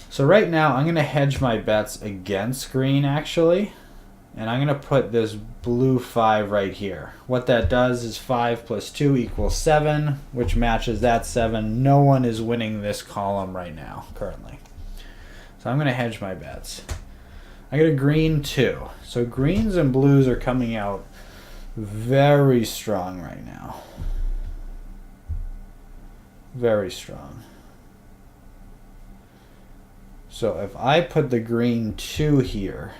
So right now I'm going to hedge my bets against green, actually. And I'm going to put this blue 5 right here. What that does is 5 plus 2 equals 7, which matches that 7. No one is winning this column right now, currently. So I'm going to hedge my bets. I get a green 2. So greens and blues are coming out very strong right now. Very strong. So if I put the green 2 here,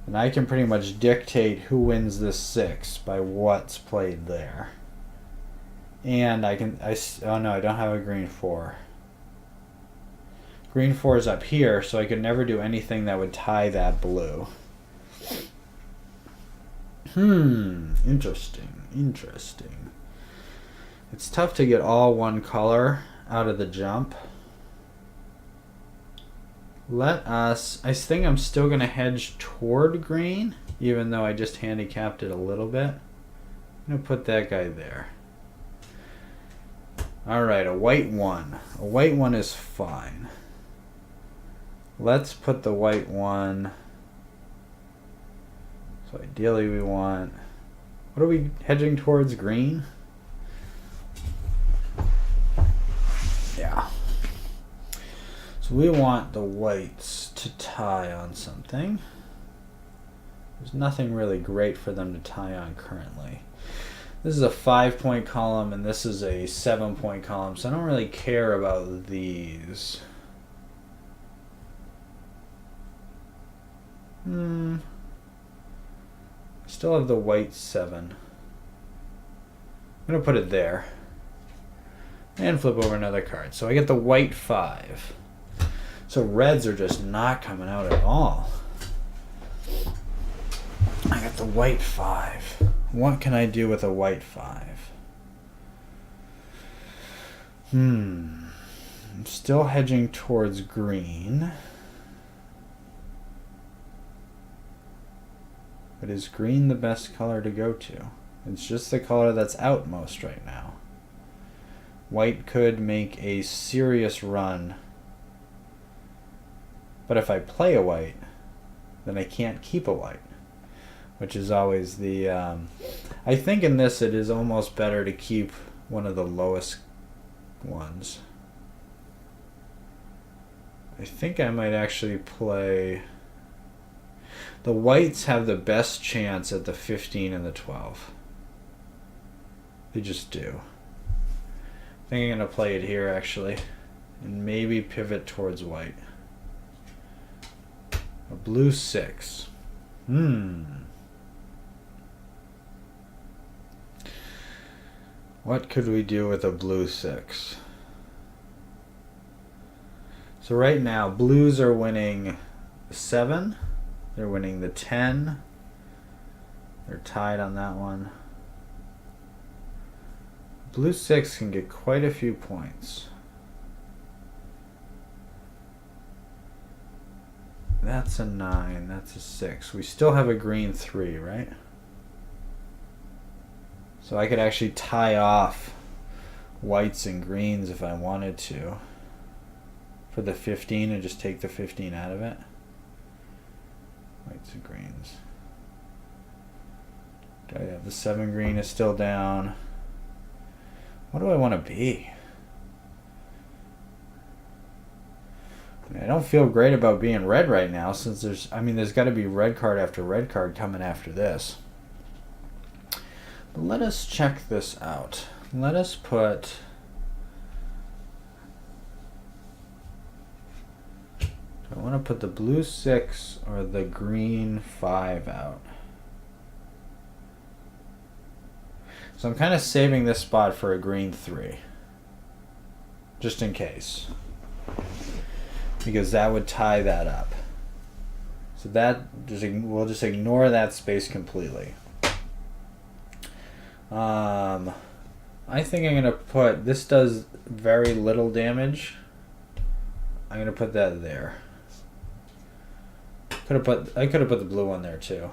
and I can pretty much dictate who wins this 6 by what's played there. And oh no, I don't have a green 4. Green 4 is up here, so I could never do anything that would tie that blue. Interesting, interesting. It's tough to get all one color out of the jump. I think I'm still going to hedge toward green, even though I just handicapped it a little bit. I'm going to put that guy there. Alright, a white 1. A white 1 is fine. Let's put the white 1. So ideally we want... What are we hedging towards? Green? Yeah. So we want the whites to tie on something. There's nothing really great for them to tie on currently. This is a 5-point column and this is a 7-point column, so I don't really care about these. Still have the white 7. I'm going to put it there. And flip over another card. So I get the white 5. So reds are just not coming out at all. I got the white 5. What can I do with a white 5? I'm still hedging towards green. But is green the best color to go to? It's just the color that's out most right now. White could make a serious run. But if I play a white, then I can't keep a white. Which is always the... I think in this it is almost better to keep one of the lowest ones. I think I might actually play... The whites have the best chance at the 15 and the 12. They just do. I think I'm going to play it here actually. And maybe pivot towards white. A blue 6. What could we do with a blue 6? So right now, blues are winning 7. They're winning the 10. They're tied on that one. Blue 6 can get quite a few points. That's a 9. That's a 6. We still have a green 3, right? So I could actually tie off whites and greens if I wanted to. For the 15 and just take the 15 out of it. Whites and greens. Okay, yeah, the 7 green is still down. What do I want to be? I don't feel great about being red right now since there's got to be red card after red card coming after this. But let us check this out. Let us put... Do I want to put the blue 6 or the green 5 out? So I'm kind of saving this spot for a green 3. Just in case. Because that would tie that up. So we'll just ignore that space completely. I think I'm going to put, this does very little damage. I'm going to put that there. I could have put the blue one there too.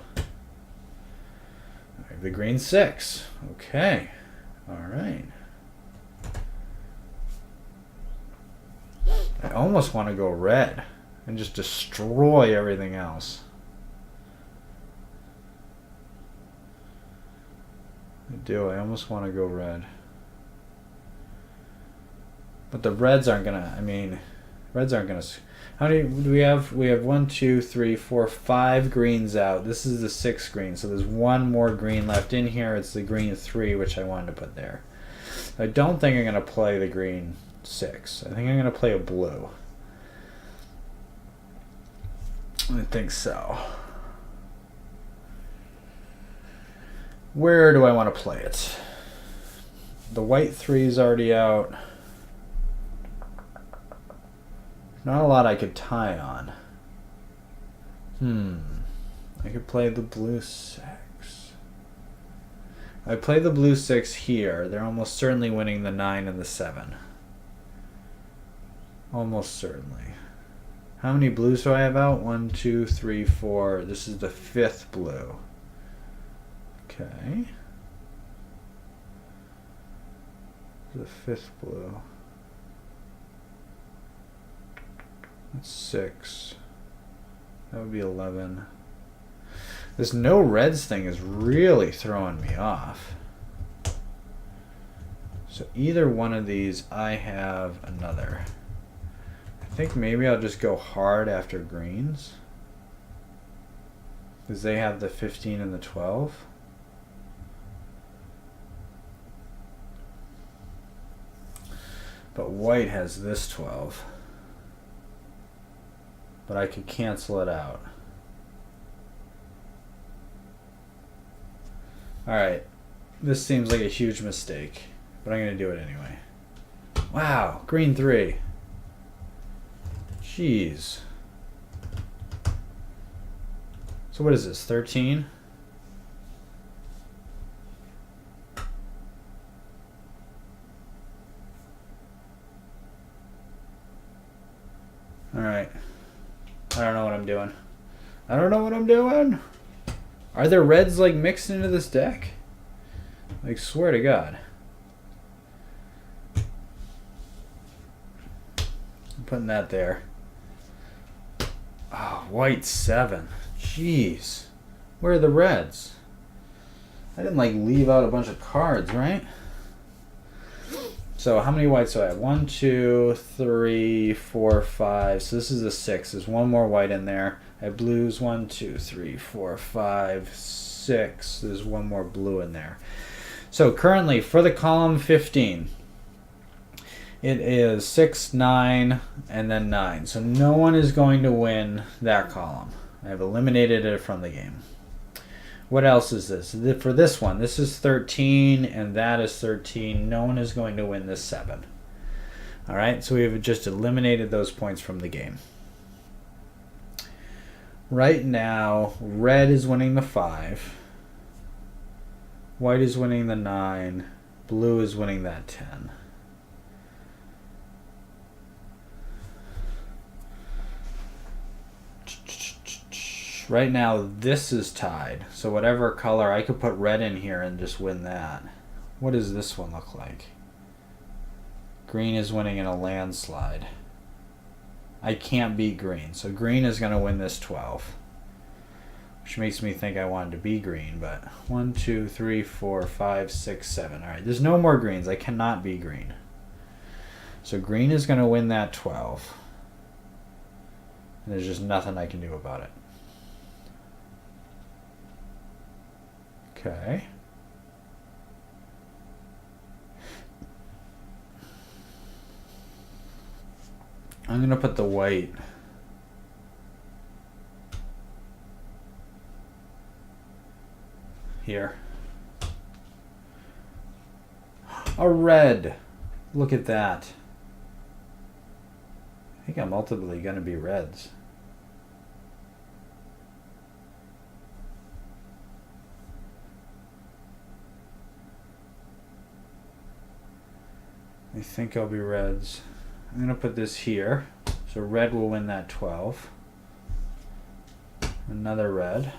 The green 6. Okay. Alright. I almost want to go red and just destroy everything else. I do. I almost want to go red. But the reds aren't gonna, reds aren't gonna. How many do we have? We have 1, 2, 3, 4, 5 greens out. This is the 6th green, so there's one more green left in here. It's the green 3, which I wanted to put there. I don't think I'm gonna play the green 6. I think I'm gonna play a blue. I think so. Where do I want to play it? The white 3 is already out. Not a lot I could tie on. I could play the blue 6. I play the blue 6 here. They're almost certainly winning the 9 and the 7. Almost certainly. How many blues do I have out? 1, 2, 3, 4. This is the 5th blue. Okay. The 5th blue. That's 6. That would be 11. This no reds thing is really throwing me off. So either one of these, I have another. I think maybe I'll just go hard after greens. Because they have the 15 and the 12. But white has this 12. But I could cancel it out. Alright. This seems like a huge mistake. But I'm going to do it anyway. Wow. Green 3. Jeez. So what is this? 13? Alright. I don't know what I'm doing. I don't know what I'm doing. Are there reds like mixed into this deck? Like, swear to God. I'm putting that there. Oh, white 7. Jeez. Where are the reds? I didn't like leave out a bunch of cards, right? So how many whites do I have? 1, 2, 3, 4, 5. So this is a 6. There's one more white in there. I have blues. 1, 2, 3, 4, 5, 6. There's one more blue in there. So currently for the column 15, it is 6, 9, and then 9. So no one is going to win that column. I have eliminated it from the game. What else is this? For this one, this is 13, and that is 13. No one is going to win this 7. All right, so we've just eliminated those points from the game. Right now, red is winning the 5. White is winning the 9. Blue is winning that 10. Right now, this is tied. So whatever color, I could put red in here and just win that. What does this one look like? Green is winning in a landslide. I can't beat green. So green is going to win this 12. Which makes me think I wanted to be green. But 1, 2, 3, 4, 5, 6, 7. All right, there's no more greens. I cannot be green. So green is going to win that 12. And there's just nothing I can do about it. Okay. I'm going to put the white here. A red. Look at that. I think I'm ultimately going to be reds. I think I'll be reds. I'm going to put this here. So red will win that 12. Another red.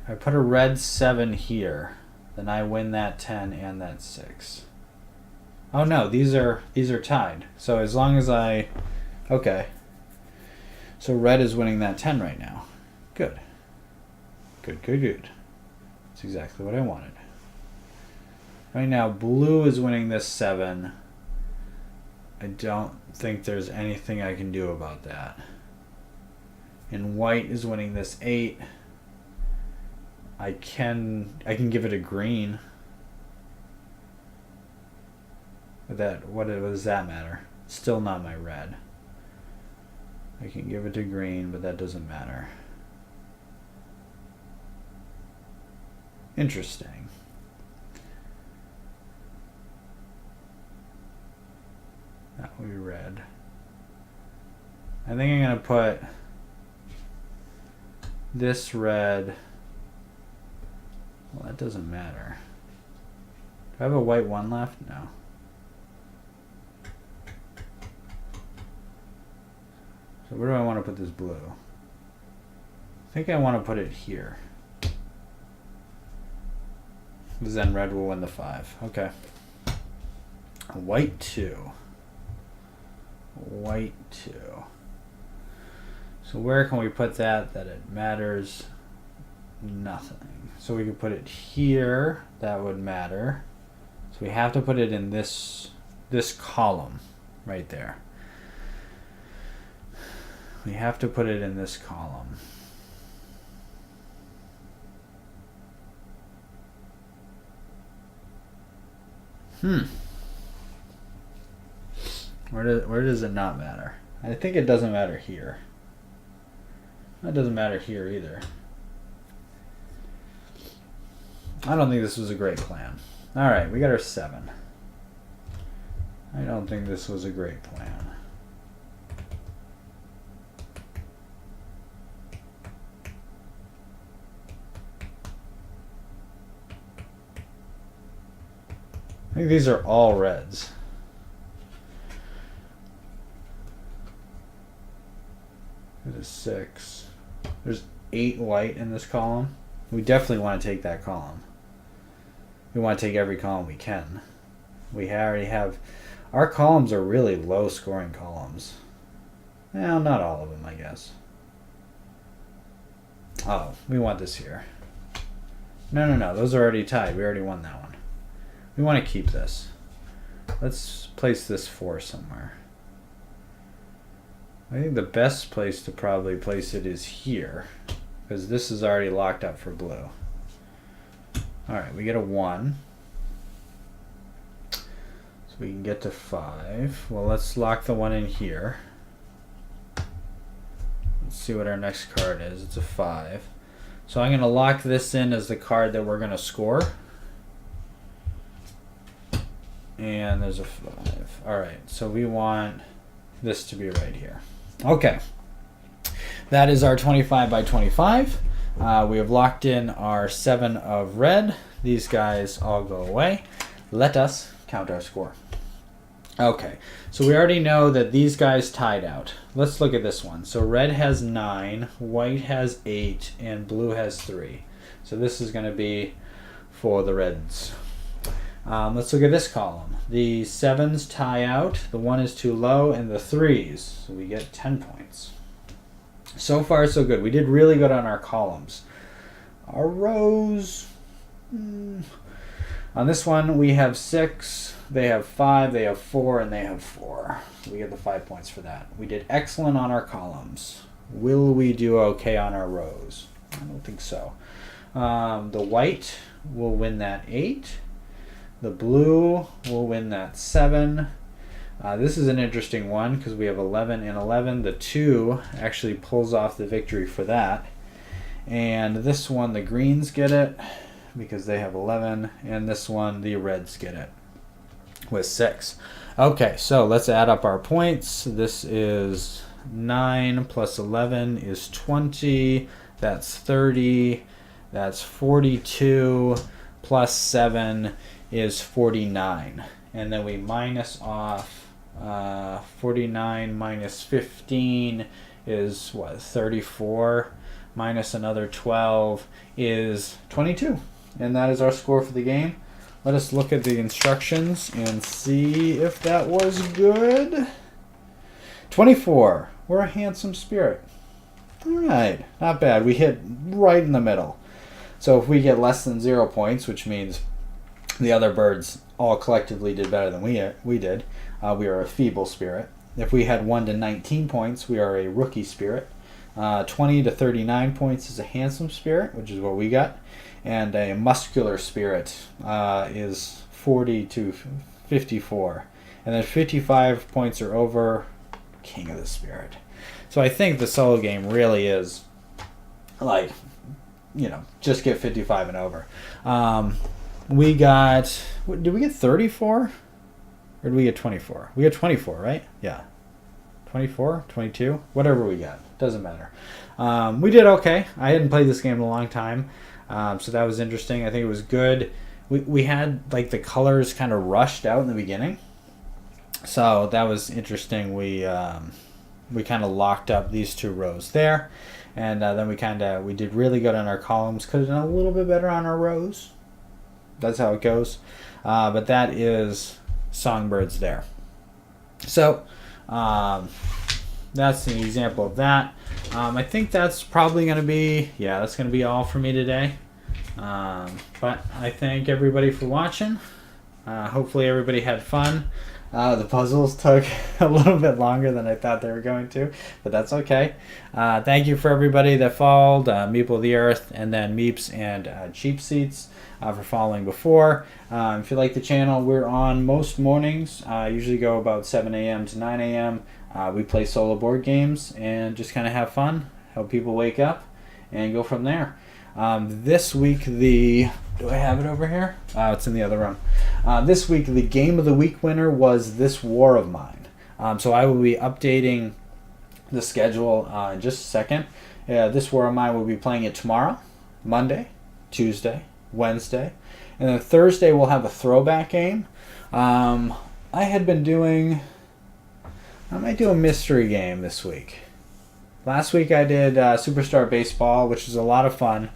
If I put a red 7 here, then I win that 10 and that 6. Oh no, these are tied. So as long as I... Okay. So red is winning that 10 right now. Good. Good, good, good. That's exactly what I wanted. Right now, blue is winning this 7. I don't think there's anything I can do about that. And white is winning this 8. I can give it a green. But what does that matter? Still not my red. I can give it to green, but that doesn't matter. Interesting. That will be red. I think I'm going to put this red. Well, that doesn't matter. Do I have a white 1 left? No. So where do I want to put this blue? I think I want to put it here. Because then red will win the 5. Okay. White 2. White 2. So where can we put that it matters? Nothing. So we could put it here. That would matter. So we have to put it in this column right there. We have to put it in this column. Where does it not matter? I think it doesn't matter here. That doesn't matter here either. I don't think this was a great plan. Alright, we got our 7. I don't think this was a great plan. I think these are all reds. There's 6. There's 8 white in this column. We definitely want to take that column. We want to take every column we can. We already have... Our columns are really low scoring columns. Well, not all of them, I guess. Oh, we want this here. No. Those are already tied. We already won that one. We want to keep this. Let's place this 4 somewhere. I think the best place to probably place it is here, because this is already locked up for blue. Alright, we get a 1. So we can get to 5. Well, let's lock the 1 in here. Let's see what our next card is. It's a 5. So I'm going to lock this in as the card that we're going to score. And there's a 5. Alright, so we want this to be right here. Okay. That is our 25 by 25. We have locked in our 7 of red. These guys all go away. Let us count our score. Okay, so we already know that these guys tied out. Let's look at this one. So red has 9, white has 8, and blue has 3. So this is going to be for the reds. Let's look at this column. The 7s tie out, the 1 is too low, and the 3s. So we get 10 points. So far, so good. We did really good on our columns. Our rows, On this one, we have 6, they have 5, they have 4, and they have 4. We get the 5 points for that. We did excellent on our columns. Will we do okay on our rows? I don't think so. The white will win that 8. The blue will win that 7. This is an interesting one because we have 11 and 11. The 2 actually pulls off the victory for that. And this one, the greens get it because they have 11. And this one, the reds get it with 6. Okay, so let's add up our points. This is 9 plus 11 is 20. That's 30. That's 42. Plus 7 is 49. And then we minus off 49 minus 15 is what? 34. Minus another 12 is 22. And that is our score for the game. Let us look at the instructions and see if that was good. 24. We're a handsome spirit. All right, not bad. We hit right in the middle. So if we get less than 0 points, which means the other birds all collectively did better than we did, we are a feeble spirit. If we had 1 to 19 points, we are a rookie spirit. 20 to 39 points is a handsome spirit, which is what we got. And a muscular spirit is 40 to 54. And then 55 points or over, king of the spirit. So I think the solo game really is like, just get 55 and over. We got, did we get 34? Or did we get 24? We got 24, right? Yeah. 24, 22, whatever we got. Doesn't matter. We did okay. I hadn't played this game in a long time. So that was interesting. I think it was good. We had like the colors kind of rushed out in the beginning. So that was interesting. We kind of locked up these 2 rows there. And then we did really good on our columns. Could have done a little bit better on our rows. That's how it goes. But that is Songbirds there. So that's an example of that. I think that's probably going to be, that's going to be all for me today. But I thank everybody for watching. Hopefully everybody had fun. The puzzles took a little bit longer than I thought they were going to, but that's okay. Thank you for everybody that followed, Meeple of the Earth, and then Meeps and Cheap Seats for following before. If you like the channel, we're on most mornings. Usually go about 7 a.m. to 9 a.m. We play solo board games and just kind of have fun, help people wake up, and go from there. This week, do I have it over here? It's in the other room. This week, the Game of the Week winner was This War of Mine. So I will be updating the schedule in just a second. This War of Mine will be playing it tomorrow, Monday, Tuesday, Wednesday, and then Thursday we'll have a throwback game. I might do a mystery game this week. Last week I did Superstar Baseball, which is a lot of fun.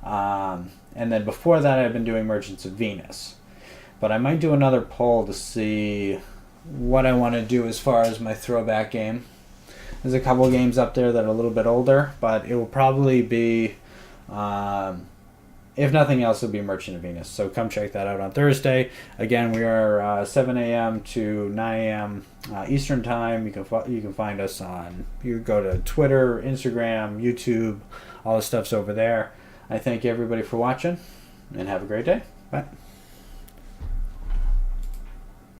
And then before that I've been doing Merchants of Venus. But I might do another poll to see what I want to do as far as my throwback game. There's a couple games up there that are a little bit older, but it will probably be, if nothing else, it'll be Merchant of Venus. So come check that out on Thursday. Again, we are 7 a.m. to 9 a.m. Eastern Time. You can find us on, you go to Twitter, Instagram, YouTube, all the stuff's over there. I thank everybody for watching, and have a great day. Bye.